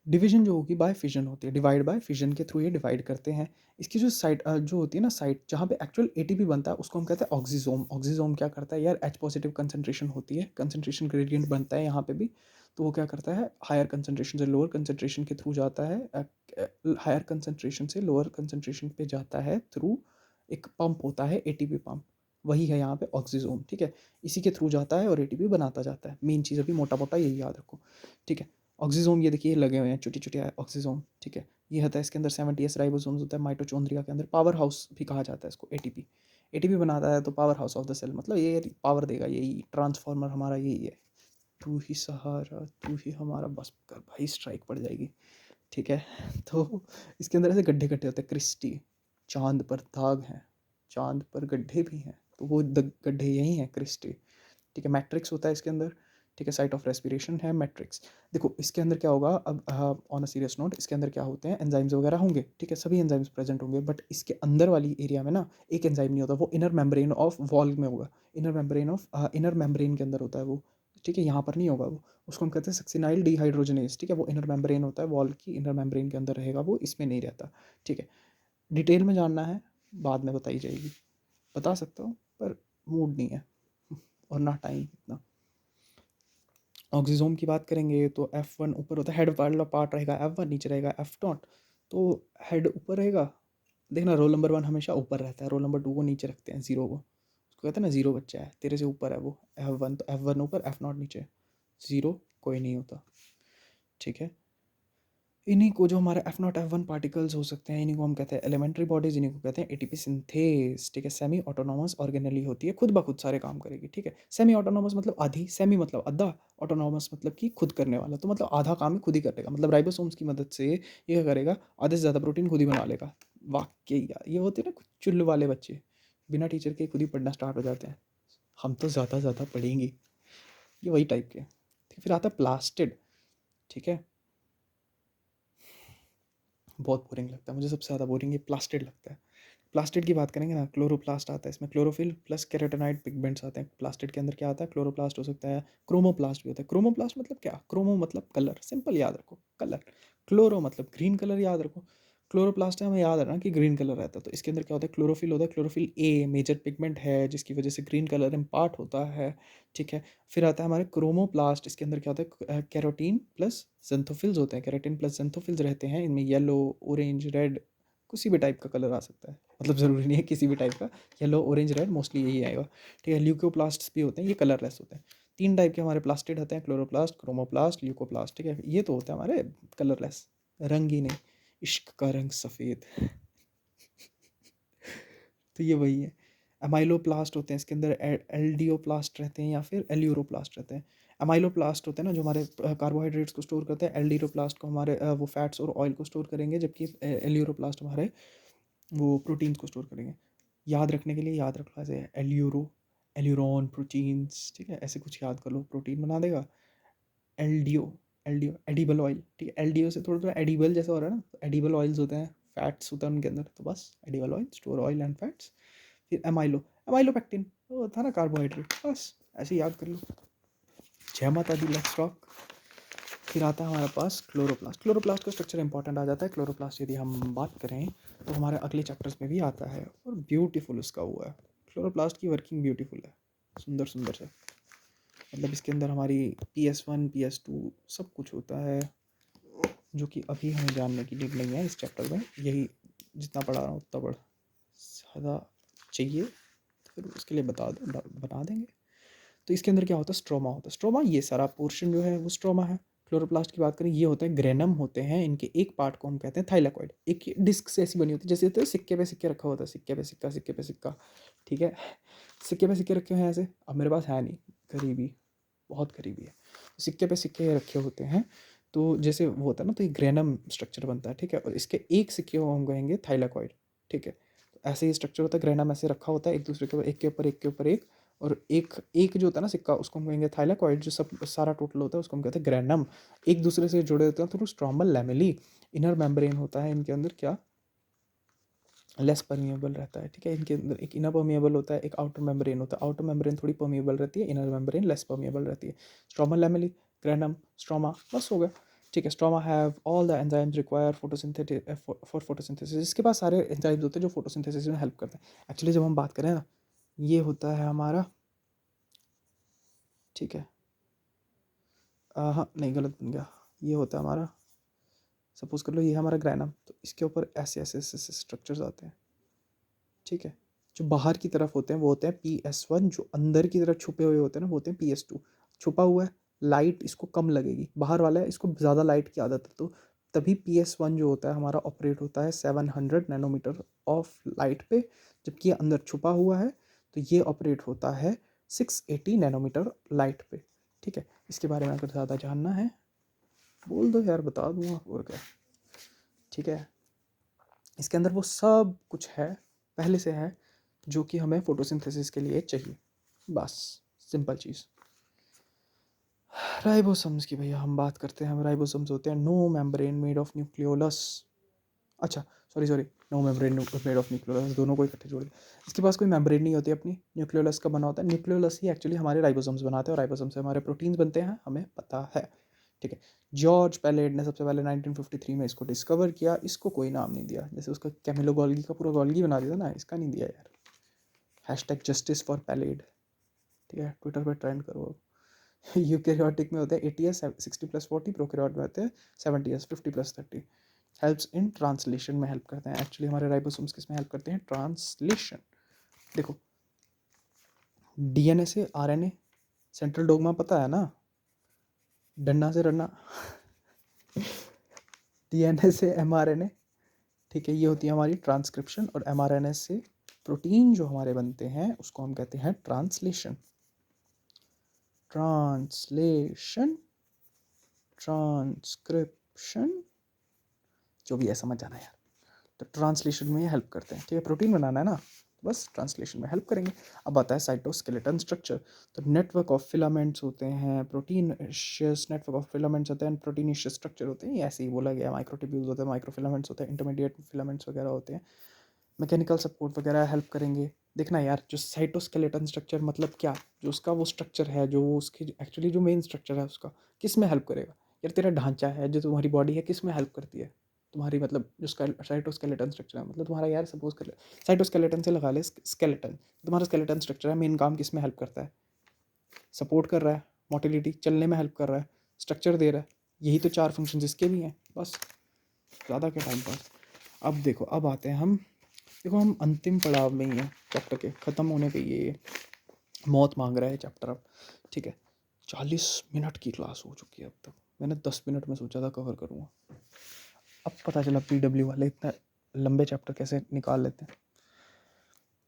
A: डिवीजन जो होगी बाय फिजन होती है, डिवाइड बाय फिजन के थ्रू ये डिवाइड करते हैं। इसकी जो साइट जो होती है ना, साइट जहाँ पे एक्चुअल एटीपी बनता है उसको हम कहते हैं ऑक्सीजोम। ऑक्सीजोम क्या करता है यार, H पॉजिटिव कंसनट्रेशन होती है, कंसनट्रेशन ग्रेडियंट बनता है यहाँ पे भी। तो वो क्या करता है, हायर कंसनट्रेशन से लोअर कंसनट्रेशन के थ्रू जाता है, हायर कंसनट्रेशन से लोअर कंसनट्रेशन पे जाता है थ्रू एक पंप होता है, एटीपी पंप। वही है यहाँ पे ऑक्सीजोम, ठीक है। इसी के थ्रू जाता है और एटीपी बनाता जाता है। मेन चीज़ अभी मोटा मोटा यही याद रखो, ठीक है। ऑक्सीजोम ये देखिए लगे हुए हैं छोटी छोटी ऑक्सीजोम, ठीक है। ये होता है इसके अंदर 70S राइबोसोम्स होता है, माइटोचोंड्रिया के अंदर पावर हाउस भी कहा जाता है इसको। एटीपी, एटीपी बनाता है तो power house of the cell, मतलब ये पावर देगा, यही ट्रांसफार्मर हमारा यही है। तू ही सहारा तू ही हमारा, बस कर भाई स्ट्राइक पड़ जाएगी, ठीक है। तो इसके अंदर ऐसे गड्ढे गड्ढे होते हैं, क्रिस्टी, चांद पर दाग हैं, चांद पर गड्ढे भी हैं, तो वो गड्ढे यही हैं, क्रिस्टी, ठीक है। मैट्रिक्स होता है इसके अंदर, ठीक है। साइट ऑफ रेस्पिरेशन है मैट्रिक्स। देखो इसके अंदर क्या होगा, अब ऑन अ सीरियस नोट, इसके अंदर क्या होते हैं, एंजाइम्स वगैरह होंगे, ठीक है, सभी एंजाइम्स प्रेजेंट होंगे। बट इसके अंदर वाली एरिया में ना एक एंजाइम नहीं होता, वो इनर मेम्ब्रेन ऑफ वॉल में होगा, इनर मेम्ब्रेन के अंदर होता है वो, ठीक है। यहाँ पर नहीं होगा वो, उसको हम कहते हैं सक्सिनाइल डिहाइड्रोजनेज, ठीक है। वो इनर मेम्ब्रेन होता है, वॉल की इनर मेम्ब्रेन के अंदर रहेगा वो, इसमें नहीं रहता, ठीक है। डिटेल में जानना है बाद में बताई जाएगी, बता सकता हूँ पर मूड नहीं है और ना टाइम इतना। ऑक्सीजोम की बात करेंगे तो F1 ऊपर होता है, हेड वाला पार्ट रहेगा F1, नीचे रहेगा F0। तो हेड ऊपर रहेगा, देखना रोल नंबर 1 हमेशा ऊपर रहता है, रोल नंबर 2 को नीचे रखते हैं, 0 को, उसको कहते हैं ना 0 बच्चा है तेरे से ऊपर है वो, F1 तो F1 ऊपर F0 नीचे, 0 कोई नहीं होता, ठीक है। इन्हीं को जो हमारे F0 F1 पार्टिकल्स हो सकते हैं, इन्हीं को हम कहते हैं एलिमेंट्री बॉडीज, इन्हीं को कहते हैं एटीपी सिंथेस, ठीक है। सेमी ऑटोनोमस ऑर्गेनेली होती है, खुद ब खुद सारे काम करेगी, ठीक है। सेमी ऑटोनोमस मतलब आधी, सेमी मतलब आधा, ऑटोनोमस मतलब कि खुद करने वाला, तो मतलब आधा काम ही खुद ही करेगा, मतलब राइबोसोम्स की मदद से ये क्या करेगा, आधे से ज़्यादा प्रोटीन खुद ही बना लेगा। वाकई यार, ये होते हैं ना कुछ चुल्लू वाले बच्चे, बिना टीचर के खुद ही पढ़ना स्टार्ट हो जाते हैं, हम तो ज़्यादा ज़्यादा पढ़ेंगे, ये वही टाइप के। फिर आता है प्लास्टिड, ठीक है। बहुत बोरिंग लगता है मुझे, सबसे ज़्यादा बोरिंग ये प्लास्टिड लगता है। प्लास्टिड की बात करेंगे ना, क्लोरोप्लास्ट आता है इसमें, क्लोरोफिल प्लस कैरोटेनॉइड पिगमेंट्स आते हैं। प्लास्टिड के अंदर क्या आता है, क्लोरोप्लास्ट हो सकता है, क्रोमोप्लास्ट भी होता है। क्रोमोप्लास्ट मतलब क्या, क्रोमो मतलब कलर, सिंपल याद रखो कलर, क्लोरो मतलब ग्रीन कलर याद रखो, क्लोरोप्लास्ट है हमें याद रखना कि ग्रीन कलर रहता है। तो इसके अंदर क्या होता है, क्लोरोफिल होता है, क्लोरोफिल ए मेजर पिगमेंट है जिसकी वजह से ग्रीन कलर इम्पार्ट होता है, ठीक है। फिर आता है हमारे क्रोमोप्लास्ट, इसके अंदर क्या होता है, कैरोटीन प्लस जेंथोफिल्स होते हैं, कैरोटीन प्लस जेंथोफिल्स रहते हैं इनमें, येलो ऑरेंज रेड किसी भी टाइप का कलर आ सकता है, मतलब ज़रूरी नहीं है किसी भी टाइप का, येलो ऑरेंज रेड मोस्टली यही आएगा, ठीक है। ल्यूकोप्लास्ट्स भी होते हैं, ये कलरलेस होते हैं। 3 टाइप के हमारे प्लास्टिड होते हैं, क्लोरोप्लास्ट, क्रोमोप्लास्ट, ल्यूकोप्लास्ट, ठीक है। ये तो होते हैं हमारे कलरलेस, रंग ही नहीं, इश्क का रंग सफ़ेद तो ये वही है। अमाइलोप्लास्ट होते हैं इसके अंदर, एल्डियोप्लास्ट रहते हैं या फिर एल्यूरोप्लास्ट रहते हैं। अमाइलोप्लास्ट होते हैं ना जो हमारे कार्बोहाइड्रेट्स को स्टोर करते हैं, एल्डियोप्लास्ट को हमारे वो फैट्स और ऑयल को स्टोर करेंगे, जबकि एल्यूरोप्लास्ट हमारे वो प्रोटीन्स को स्टोर करेंगे। याद रखने के लिए याद रख लो ऐसे, एल्यूरो, एल्यूरॉन प्रोटीन्स, ठीक है, ऐसे कुछ याद कर लो, प्रोटीन बना देगा। एलडीओ, एलडीओ एडिबल ऑयल, ठीक है। एलडीओ से थोड़ा थोड़ा एडिबल जैसा हो रहा है ना, एडिबल ऑयल्स होते हैं, फैट्स होता है उनके अंदर, तो बस edible oil, store oil and fats. फिर एमाइलोपेक्टिन, वो था ना कार्बोहाइड्रेट, बस ऐसे याद कर लो। जय माता दी, लेट्स रॉक। फिर आता है हमारे पास क्लोरोप्लास्ट। क्लोरोप्लास्ट का स्ट्रक्चर इंपॉर्टेंट आ जाता है। क्लोरोप्लास्ट यदि हम बात करें तो हमारे अगले चैप्टर्स में भी आता है और ब्यूटीफुल उसका हुआ है, क्लोरोप्लास्ट की वर्किंग ब्यूटीफुल है, सुंदर सुंदर से, मतलब इसके अंदर हमारी PS1 PS2 सब कुछ होता है, जो कि अभी हमें जानने की नीड नहीं है इस चैप्टर में, यही जितना पढ़ा रहा हूँ उतना पढ़, ज़्यादा चाहिए तो फिर उसके लिए बना देंगे। तो इसके अंदर क्या होता है, स्ट्रोमा होता है। स्ट्रोमा ये सारा पोर्शन जो है वो स्ट्रोमा है। क्लोरोप्लास्ट की बात करें, ये होते हैं ग्रेनम होते हैं, इनके एक पार्ट को हम कहते हैं थाइलाकॉइड। एक डिस्क से ऐसी बनी होती है, जैसे होते हैं सिक्के पे सिक्के रखा होता है, सिक्के पे सिक्का, सिक्के पे सिक्का, ठीक है। सिक्के पे सिक्के रखे हुए हैं ऐसे, अब मेरे पास है नहीं, गरीबी, बहुत गरीबी है। सिक्के पे सिक्के रखे होते हैं, तो जैसे वो होता है ना, तो ये ग्रेनम स्ट्रक्चर बनता है, ठीक है। और इसके एक सिक्के को हम कहेंगे थाइलाकॉइड, ठीक है। तो ऐसे ही स्ट्रक्चर होता है, ग्रेनम ऐसे रखा होता है एक दूसरे के ऊपर, एक के ऊपर एक के ऊपर एक, और एक एक जो होता है ना सिक्का, उसको हम कहेंगे थाइलाकॉइड। जो सब सारा टोटल होता है उसको हम कहते हैं ग्रेनम। एक दूसरे से जुड़े होते हैं through stromal lamellae. Inner membrane होता है इनके अंदर, क्या लेस परमिएबल रहता है, ठीक है। इनके अंदर एक इनर परमिएबल होता है, एक आउटर मेम्ब्रेन होता है। आउटर मेम्ब्रेन थोड़ी परमिएबल रहती है, इनर मेम्ब्रेन लेस परमिएबल रहती है। स्ट्रोमल लैमेली, ग्रेनम, स्ट्रोमा, बस हो गया, ठीक है। Stroma have all the enzymes required photosynthesis for photosynthesis. इसके पास सारे एंजाइम्स होते हैं जो फोटोसिंथेसिस में हेल्प करते हैं। एक्चुअली जब हम बात करें ना, ये होता है हमारा, ठीक है, हाँ नहीं गलत बन गया, ये होता है हमारा, सपोज कर लो ये है हमारा ग्रैनम, तो इसके ऊपर ऐसे ऐसे ऐसे स्ट्रक्चर्स आते हैं, ठीक है। जो बाहर की तरफ होते हैं वो होते हैं PS1, जो अंदर की तरफ छुपे हुए होते हैं ना वो होते हैं PS2। छुपा हुआ है, लाइट इसको कम लगेगी, बाहर वाला है इसको ज़्यादा लाइट की आदत है, तो तभी PS1 जो होता है हमारा ऑपरेट होता है 700 नैनोमीटर ऑफ लाइट पे, जबकि ये अंदर छुपा हुआ है तो ये ऑपरेट होता है 680 नैनोमीटर लाइट पे, ठीक है। इसके बारे में अगर ज़्यादा जानना है बोल दो यार, बता दूंगा और क्या, ठीक है। इसके अंदर वो सब कुछ है, पहले से है, जो कि हमें फोटोसिंथेसिस के लिए चाहिए, बस सिंपल चीज़। राइबोसोम्स की भैया हम बात करते हैं। राइबोसोम्स होते हैं no membrane made of nucleolus, अच्छा sorry sorry, no membrane made of nucleolus, दोनों को इकट्ठे जोड़ के। इसके पास कोई मेम्ब्रेन नहीं होती अपनी, न्यूक्लियोलस का बना होता है। न्यूक्लियोलस ही एक्चुअली हमारे राइबोसोम्स बनाते हैं, और राइबोसोम्स से हमारे प्रोटीन्स बनते हैं, हमें पता है, ठीक है। जॉर्ज पैलेट ने सबसे पहले 1953 में इसको डिस्कवर किया। इसको कोई नाम नहीं दिया, जैसे उसका कैमिलो गोल्गी का पूरा गोल्गी बना दिया ना, इसका नहीं दिया यार। हैशटैग जस्टिस फॉर पैलेड, ठीक है, ट्विटर पर ट्रेंड करो। यूकैरियोटिक में होते हैं 80s 60+40, प्रोकैरियोट में होते हैं 70s 50+30। हेल्प्स इन ट्रांसलेशन में हेल्प करते हैं। एक्चुअली हमारे राइबोसोम्स किस में हेल्प करते हैं? ट्रांसलेशन। देखो, DNA से RNA, सेंट्रल डोगमा पता है ना, डन्ना से रन्ना। DNA से mRNA, ठीक है, ये होती है हमारी ट्रांसक्रिप्शन। और mRNA से प्रोटीन जो हमारे बनते हैं उसको हम कहते हैं ट्रांसलेशन। ट्रांसलेशन, ट्रांसक्रिप्शन, जो भी है समझ जाना यार। तो ट्रांसलेशन में हेल्प करते हैं, ठीक है। प्रोटीन बनाना है ना, बस ट्रांसलेशन में हेल्प करेंगे। अब आता है साइटोस्केलेटन स्ट्रक्चर। तो नेटवर्क ऑफ फिलामेंट्स होते हैं, प्रोटीनिशियस नेटवर्क ऑफ फिलामेंट्स होते हैं, प्रोटीनिशियस स्ट्रक्चर होते हैं, ये ऐसे ही बोला गया। माइक्रोट्यूब्यूल्स होते हैं, माइक्रोफिलामेंट्स होते हैं, इंटरमीडिएट फिलामेंट्स वगैरह होते हैं। मैकेनिकल सपोर्ट वगैरह हेल्प करेंगे। देखना यार, जो साइटोस्केलेटन स्ट्रक्चर मतलब क्या, जो उसका वो स्ट्रक्चर है, जो वो उसकी एक्चुअली जो मेन स्ट्रक्चर है उसका, किस में हेल्प करेगा यार? तेरा ढांचा है, जो तुम्हारी बॉडी है, किस में हेल्प करती है तुम्हारी, मतलब जो साइटोस्केलेटन स्ट्रक्चर है, मतलब तुम्हारा यार सपोज कर ले, साइटोस्केलेटन से लगा ले स्केलेटन, तुम्हारा स्केलेटन स्ट्रक्चर है, मेन काम किस में हेल्प करता है? सपोर्ट कर रहा है, मोटिलिटी, चलने में हेल्प कर रहा है, स्ट्रक्चर दे रहा है, यही तो 4 फंक्शन इसके भी हैं, बस ज़्यादा क्या टाइम पास। अब देखो, अब आते हैं हम, देखो हम अंतिम पड़ाव में ही हैं चैप्टर के, ख़त्म होने पे ये मौत मांग रहा है चैप्टर अब, ठीक है। 40 मिनट की क्लास हो चुकी है अब तक, मैंने 10 मिनट में सोचा था कवर करूँगा, अब पता चला PW वाले इतना लंबे चैप्टर कैसे निकाल लेते हैं,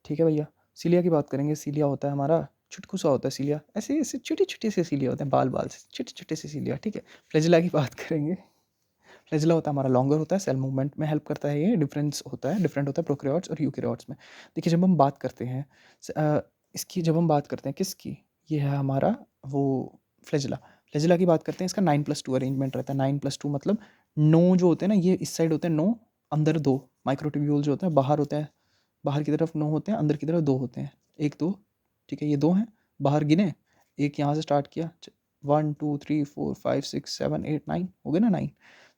A: ठीक है भैया। सीलिया की बात करेंगे। सीलिया होता है हमारा, छुटकू सा होता है सीलिया, ऐसे ऐसे छोटे छोटे से सीलिया होते हैं, बाल बाल से छोटे छोटे से सीलिया, ठीक है। फ्लैजिला की बात करेंगे। फ्लैजिला होता है हमारा लॉन्गर होता है, सेल मूवमेंट में हेल्प करता है, ये डिफरेंस होता है, डिफरेंट होता है प्रोकैरियोट्स और यूकैरियोट्स में। देखिए जब हम बात करते हैं इसकी, जब हम बात करते हैं किसकी, ये है हमारा वो फ्लैजिला। फ्लैजिला की बात करते हैं, इसका 9+2 अरेंजमेंट रहता है। 9+2 मतलब 9 जो होते हैं ना, ये इस साइड होते हैं 9, अंदर 2 माइक्रोट्यूब्यूल जो होते हैं, बाहर होते हैं, बाहर की तरफ 9 होते हैं, अंदर की तरफ 2 होते हैं, 1 2, ठीक है, ये 2 हैं। बाहर गिने, एक यहाँ से स्टार्ट किया, 1 2 3 4 5 6 7 8 9 हो गए ना 9,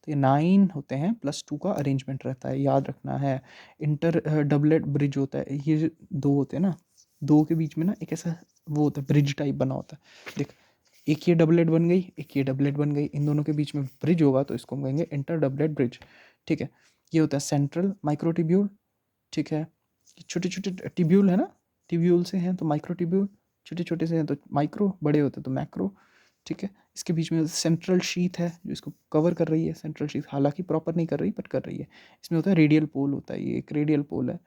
A: तो ये 9 होते हैं, +2 का अरेंजमेंट रहता है, याद रखना है। इंटर डबलेट ब्रिज होता है, ये 2 होते हैं ना, 2 के बीच में ना एक ऐसा वो होता है, ब्रिज टाइप बना होता है, देख, एक ये डबलेट बन गई, एक ये डबलेट बन गई, इन दोनों के बीच में ब्रिज होगा तो इसको हम कहेंगे इंटर डबलेट ब्रिज, ठीक है। ये होता है सेंट्रल माइक्रोट्यूब्यूल, ठीक है। छोटे छोटे ट्यूब्यूल है ना, ट्यूब्यूल से हैं तो माइक्रो ट्यूब्यूल, छोटे छोटे से हैं तो माइक्रो, बड़े होते तो मैक्रो, ठीक है। इसके बीच में सेंट्रल शीथ है जो इसको कवर कर रही है, सेंट्रल शीथ हालांकि प्रॉपर नहीं कर रही बट कर रही है। इसमें होता है रेडियल पोल, होता है ये एक रेडियल पोल है,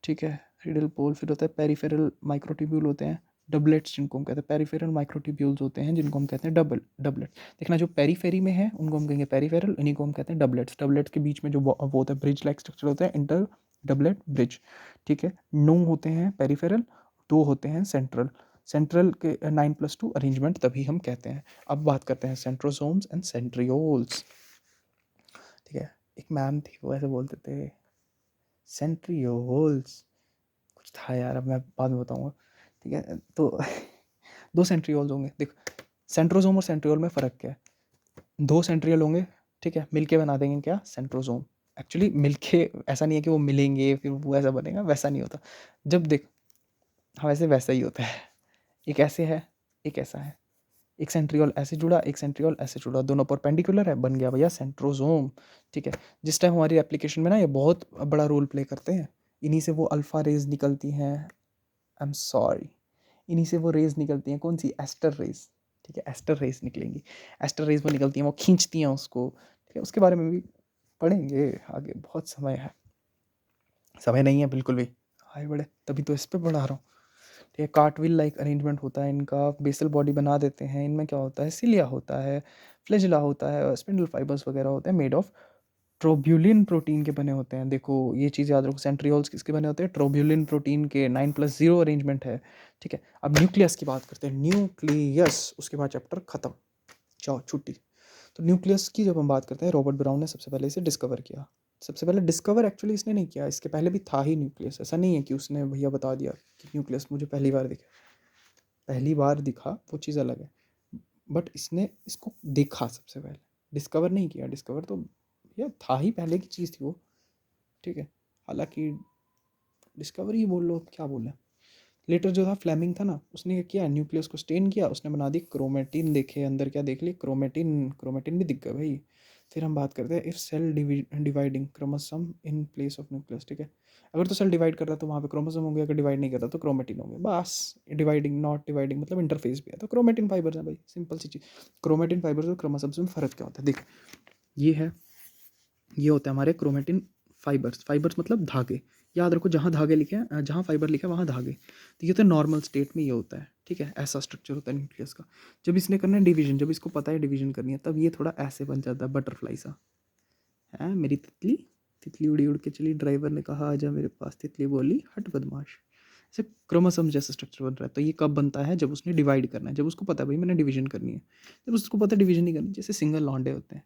A: ठीक है, रेडियल पोल। फिर होता है पेरिफेरल माइक्रोट्यूब्यूल होते हैं, डबलेट्स जिनको हम कहते हैं, पेरिफेरल माइक्रोट्यूब्यूल्स होते हैं जिनको हम कहते हैं डबलेट। देखना जो पेरीफेरी में है उनको हम कहेंगे पेरिफेरल, इन्हीं को हम कहते हैं डबलेट्स। डबलेट्स के बीच में जो वो होता है ब्रिज लाइक स्ट्रक्चर होता है, इंटर डबलेट ब्रिज, ठीक है। 9 होते हैं पेरिफेरल, 2 होते हैं सेंट्रल। सेंट्रल के 9+2 अरेंजमेंट तभी हम कहते हैं। अब बात करते हैं सेंट्रोसोम्स एंड सेंट्रियोल्स, ठीक है। एक मैम थी वो ऐसे बोलते थे सेंट्रियोल्स, कुछ था यार, अब मैं बाद में बताऊंगा, ठीक है। तो 2 सेंट्रियोल्स होंगे। देख सेंट्रोसोम और सेंट्रियोल में फ़र्क क्या है, 2 सेंट्रियोल होंगे, ठीक है, मिलके बना देंगे क्या, सेंट्रोसोम। एक्चुअली मिलके ऐसा नहीं है कि वो मिलेंगे फिर वो ऐसा बनेगा, वैसा नहीं होता। जब देख, हाँ वैसे वैसा ही होता है, एक ऐसे है एक ऐसा है, एक सेंट्रियोल ऐसे जुड़ा एक सेंट्रियोल ऐसे जुड़ा, दोनों परपेंडिकुलर है, बन गया भैया सेंट्रोसोम, ठीक है। जिस टाइम हमारी एप्लीकेशन में ना ये बहुत बड़ा रोल प्ले करते हैं, इन्हीं से वो अल्फ़ा रेज निकलती हैं, आई एम सॉरी, इन्हीं से वो रेज निकलती हैं, कौन सी, एस्टर रेज, ठीक है, एस्टर रेज निकलेंगी, एस्टर रेज वो निकलती हैं, वो खींचती हैं उसको, ठीक है। उसके बारे में भी पढ़ेंगे आगे, बहुत समय है, समय नहीं है बिल्कुल भी, आए बड़े तभी तो इस पे पढ़ा रहा हूँ, ठीक है। कार्टविल लाइक अरेंजमेंट होता है इनका, बेसल बॉडी बना देते हैं, इनमें क्या होता है, सिलिया होता है, फ्लैजिला होता है, स्पिंडल फाइबर्स वगैरह होते हैं, मेड ऑफ ट्रोब्यूलिन प्रोटीन के बने होते हैं। देखो ये चीज़ याद रखो, सेंट्रियोल्स किसके बने होते हैं, ट्रोब्यूलिन प्रोटीन के, 9+0 अरेंजमेंट है, ठीक है। अब न्यूक्लियस की बात करते हैं, न्यूक्लियस, उसके बाद चैप्टर खत्म, जाओ छुट्टी। तो न्यूक्लियस की जब हम बात करते हैं, रॉबर्ट ब्राउन ने सबसे पहले इसे डिस्कवर किया। सबसे पहले डिस्कवर एक्चुअली इसने नहीं किया, इसके पहले भी था ही न्यूक्लियस, ऐसा नहीं है कि उसने भैया बता दिया कि न्यूक्लियस मुझे पहली बार दिखा, पहली बार दिखा वो चीज़ अलग है, बट इसने इसको देखा सबसे पहले, डिस्कवर नहीं किया, डिस्कवर तो यह था ही, पहले की चीज़ थी वो, ठीक है। हालांकि डिस्कवरी बोल लो, क्या बोले। लेटर जो था फ्लेमिंग था ना, उसने क्या किया, न्यूक्लियस को स्टेन किया, उसने बना दी क्रोमेटिन, देखे अंदर क्या देख ली, क्रोमेटिन, क्रोमेटिन भी दिख गया भाई। फिर हम बात करते हैं if cell dividing chromosome in place of nucleus, ठीक है। अगर तो सेल डिवाइड कर रहा है तो वहाँ पे क्रोमोसोम होंगे, अगर डिवाइड नहीं कर रहा तो क्रोमेटिन होंगे, बस। डिवाइडिंग नॉट डिवाइडिंग मतलब इंटरफेस भी है, तो क्रोमेटिन फाइबर्स है भाई, सिंपल सी चीज़। क्रोमेटिन फाइबर्स और क्रोमोसोम्स में फ़र्क क्या होता है, देख ये है, ये होता है हमारे क्रोमेटिन फाइबर्स, फाइबर्स मतलब धागे, याद रखो जहाँ धागे लिखे हैं, जहाँ फाइबर लिखा है वहाँ धागे, तो ये तो नॉर्मल स्टेट में ये होता है, ठीक है, ऐसा स्ट्रक्चर होता है न्यूक्लियस का। जब इसने करना है डिवीजन, जब इसको पता है डिवीजन करनी है, तब ये थोड़ा ऐसे बन जाता है, बटरफ्लाई सा है, मेरी तितली, तितली उड़ी उड़ के चली, ड्राइवर ने कहा आजा मेरे पास, तितली बोली हट बदमाश, ऐसे क्रोमोसोम जैसा स्ट्रक्चर बन रहा है। तो ये कब बनता है, जब उसने डिवाइड करना है, जब उसको पता है भाई मैंने डिवीजन करनी है, जब उसको पता है डिवीजन नहीं करनी, जैसे सिंगल लॉन्डे होते हैं,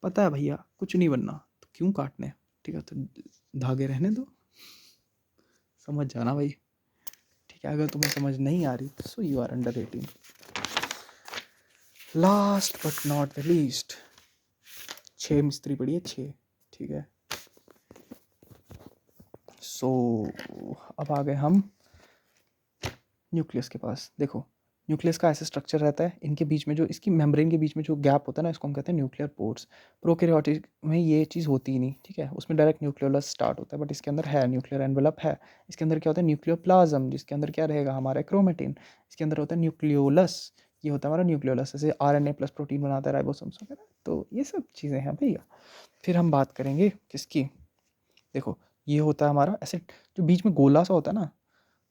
A: पता है भैया कुछ नहीं बनना तो क्यों काटने, ठीक है, तो धागे रहने दो, समझ जाना भाई, ठीक है। अगर तुम्हें समझ नहीं आ रही so you are under 18। Last but not the least, 6 मिस्त्री पड़ी है, 6, ठीक है। सो अब आ गए हम न्यूक्लियस के पास। देखो न्यूक्लियस का ऐसा स्ट्रक्चर रहता है, इनके बीच में जो इसकी मेम्ब्रेन के बीच में जो गैप होता है ना, इसको हम कहते हैं न्यूक्लियर पोर्स। प्रोकैरियोटिक में ये चीज़ होती ही नहीं, ठीक है, उसमें डायरेक्ट न्यूक्लियोलस स्टार्ट होता है, बट इसके अंदर है न्यूक्लियर एनवेलप है। इसके अंदर क्या होता है, न्यूक्लियोप्लाज्म, जिसके अंदर क्या रहेगा हमारा क्रोमेटिन। इसके अंदर होता है न्यूक्लियोलस, ये होता है हमारा न्यूक्लियोलस, जैसे RNA प्लस प्रोटीन बनाता है, राइबोसोम्स वगैरह, तो ये सब चीज़ें हैं भैया। फिर हम बात करेंगे किसकी, देखो ये होता है हमारा ऐसे, जो बीच में गोला सा होता है ना,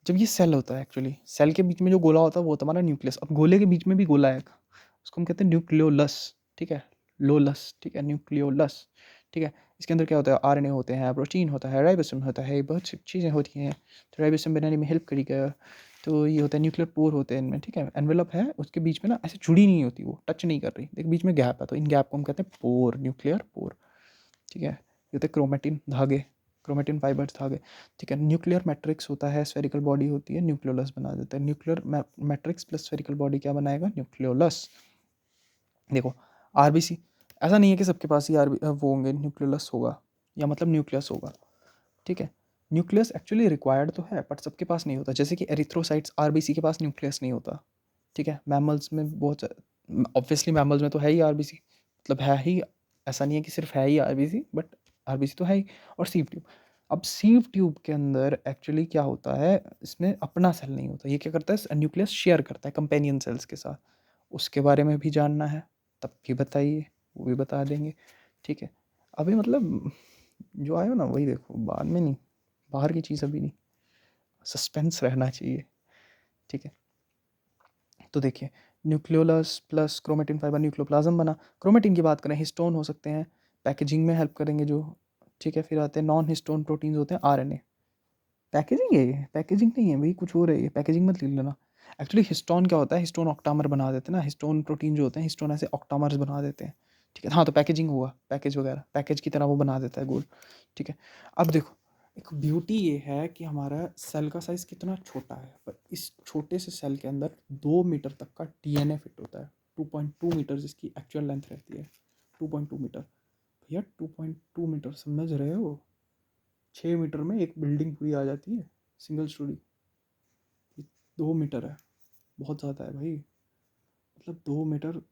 A: जब ये सेल होता है, एक्चुअली सेल के बीच में जो गोला होता है वो होता है हमारा न्यूक्लियस। अब गोले के बीच में भी गोला है, उसको हम कहते हैं न्यूक्लियोलस, ठीक है, लोलस, ठीक है, न्यूक्लियोलस, ठीक है। इसके अंदर क्या होता है, RNA होते हैं, प्रोटीन होता है, राइबोसोम होता है, बहुत सी चीज़ें होती हैं, तो राइबोसोम बनाने में हेल्प करेगा। तो ये होता है न्यूक्लियर पोर होते हैं इनमें, ठीक है, एनवेलप है, उसके बीच में ना ऐसे जुड़ी नहीं होती, वो टच नहीं कर रही, देख बीच में गैप है, तो इन गैप को हम कहते हैं पोर, न्यूक्लियर पोर, ठीक है। ये होते हैं क्रोमेटिन धागे, क्रोमेटिन फाइबर्स धागे, ठीक है। न्यूक्लियर मैट्रिक्स होता है, स्फेरिकल बॉडी होती है, न्यूक्लियोलस बना देता है। Nuclear matrix plus spherical body क्या बनाएगा, न्यूक्लियोलस। देखो RBC, ऐसा नहीं है कि सबके पास ही वो होंगे न्यूक्लियोलस होगा या मतलब न्यूक्लियस होगा, ठीक है। न्यूक्लियस एक्चुअली रिक्वायर्ड तो है बट सबके पास नहीं होता, जैसे कि एरिथ्रोसाइट्स, RBC के पास न्यूक्लियस नहीं होता, ठीक है। मैमल्स में बहुत, ऑब्वियसली मैमल्स में तो है ही RBC, मतलब है ही, ऐसा नहीं है कि सिर्फ है ही RBC, बट RBC तो है ही। और सीव ट्यूब, अब सीव ट्यूब के अंदर एक्चुअली क्या होता है, इसमें अपना सेल नहीं होता, ये क्या करता है, न्यूक्लियस शेयर करता है कंपेनियन सेल्स के साथ, उसके बारे में भी जानना है तब भी बताइए, वो भी बता देंगे। ठीक है, अभी मतलब जो आए हो ना वही देखो, बाद में नहीं, बाहर की चीज़ अभी नहीं, सस्पेंस रहना चाहिए। ठीक है, तो देखिए nucleolus plus chromatin fibre nucleoplasm बना। क्रोमेटिन की बात करें, हिस्टोन हो सकते हैं, पैकेजिंग में हेल्प करेंगे जो। ठीक है, फिर आते हैं नॉन हिस्टोन प्रोटीन्स होते हैं आरएनए। पैकेजिंग है ये, पैकेजिंग नहीं है भाई, कुछ और है ये, पैकेजिंग मत ले लेना। एक्चुअली हिस्टोन क्या होता है, हिस्टोन ऑक्टामर बना देते हैं ना, हिस्टोन प्रोटीन जो होते हैं हिस्टोन ऐसे ऑक्टामर्स बना देते हैं। ठीक है, हाँ तो पैकेजिंग हुआ, पैकेज वगैरह, पैकेज की तरह वो बना देता है गोल। ठीक है, अब देखो एक ब्यूटी ये है कि हमारा सेल का साइज़ कितना छोटा है, पर इस छोटे से सेल के अंदर 2 मीटर तक का डीएनए फिट होता है। 2.2 मीटर जिसकी एक्चुअल लेंथ रहती है, 2.2 मीटर। भैया 2.2 मीटर समझ रहे हो, 6 मीटर में एक बिल्डिंग पूरी आ जाती है, सिंगल स्टोरी। 2 मीटर है, बहुत ज़्यादा है भाई। मतलब 2 मीटर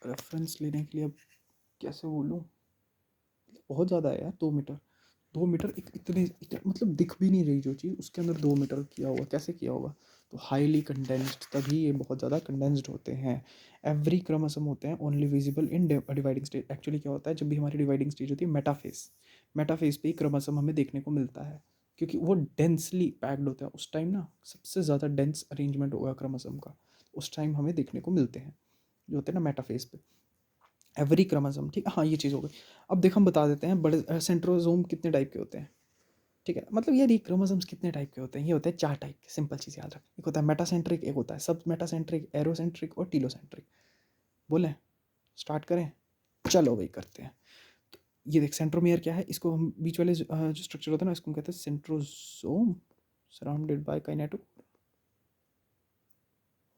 A: रेफरेंस लेने के लिए अब कैसे बोलूँ, बहुत ज़्यादा है यार 2 मीटर। 2 मीटर मतलब दिख भी नहीं रही जो चीज़, उसके अंदर 2 मीटर किया हुआ, कैसे किया होगा। तो हाईली कंडेंस्ड, तभी ये बहुत ज़्यादा कंडेंस्ड होते हैं। एवरी क्रोमोसोम होते हैं only visible in dividing stage. Actually क्या होता है, जब भी हमारी डिवाइडिंग स्टेज होती है मेटाफेज, मेटाफेज पे ही क्रोमोसोम हमें देखने को मिलता है, क्योंकि वो डेंसली पैक्ड होता है उस टाइम ना, सबसे ज़्यादा डेंस अरेंजमेंट होगा क्रोमोसोम का, उस टाइम हमें देखने को मिलते हैं, जो होते हैं ना मेटाफेज पे। एवरी क्रोमोसोम, ठीक है, हाँ ये चीज़ हो गई। अब देख हम बता देते हैं बड़े सेंट्रोजोम कितने टाइप के होते हैं। ठीक है, मतलब यार ये क्रोमोसोम्स कितने टाइप के होते हैं, ये होते हैं 4 टाइप के, सिंपल चीज़ याद रख। एक होता है मेटासेंट्रिक, एक होता है सब मेटासेंट्रिक, एरोसेंट्रिक और टीलोसेंट्रिक। बोले स्टार्ट करें, चलो वही करते हैं। तो ये देख सेंट्रोमियर क्या है, इसको हम बीच वाले जो स्ट्रक्चर होता है ना, इसको हम कहते हैं सेंट्रोजोम, सराउंडेड बाय काइनेटो।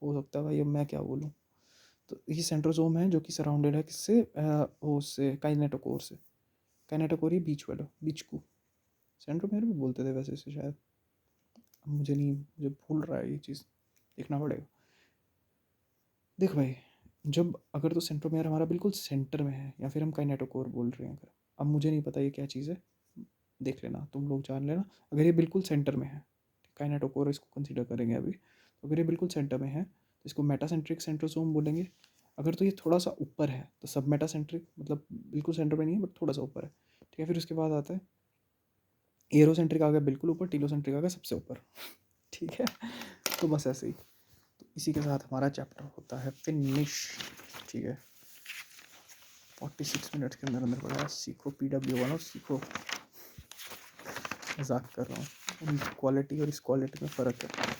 A: हो सकता है भाई, अब मैं क्या बोलूँ। तो ये सेंट्रोजोम है जो कि सराउंडेड है किससे, वो उससे काइनेटोकोर से। काइनेटोकोर ये बीच वाला, बीच को सेंट्रोमियर भी बोलते थे वैसे से शायद, मुझे नहीं, मुझे भूल रहा है ये चीज़, देखना पड़ेगा। देख भाई, जब अगर तो सेंट्रोमेयर हमारा बिल्कुल सेंटर में है, या फिर हम काइनेटोकोर बोल रहे हैं अगर, अब मुझे नहीं पता ये क्या चीज़ है, देख लेना तुम लोग, जान लेना। अगर ये बिल्कुल सेंटर में है, काइनेटोकोर इसको कंसीडर करेंगे अभी, तो अगर ये बिल्कुल सेंटर में है तो इसको मेटासेंट्रिक सेंट्रोसोम बोलेंगे। अगर तो ये थोड़ा सा ऊपर है तो सब मेटासेंट्रिक, मतलब बिल्कुल सेंटर में नहीं है बट थोड़ा सा ऊपर है। ठीक है, फिर उसके बाद आता है एरोसेंट्रिक, आ गया बिल्कुल ऊपर, टीलोसेंट्रिक आ गया सबसे ऊपर। ठीक है, तो बस ऐसे ही। तो इसी के साथ हमारा चैप्टर होता है फिनिश। ठीक है, 46 मिनट के अंदर अंदर पड़ा। सीखो PW1 और सीखो, मजाक कर रहा हूँ, क्वालिटी और इस क्वालिटी में फ़र्क है।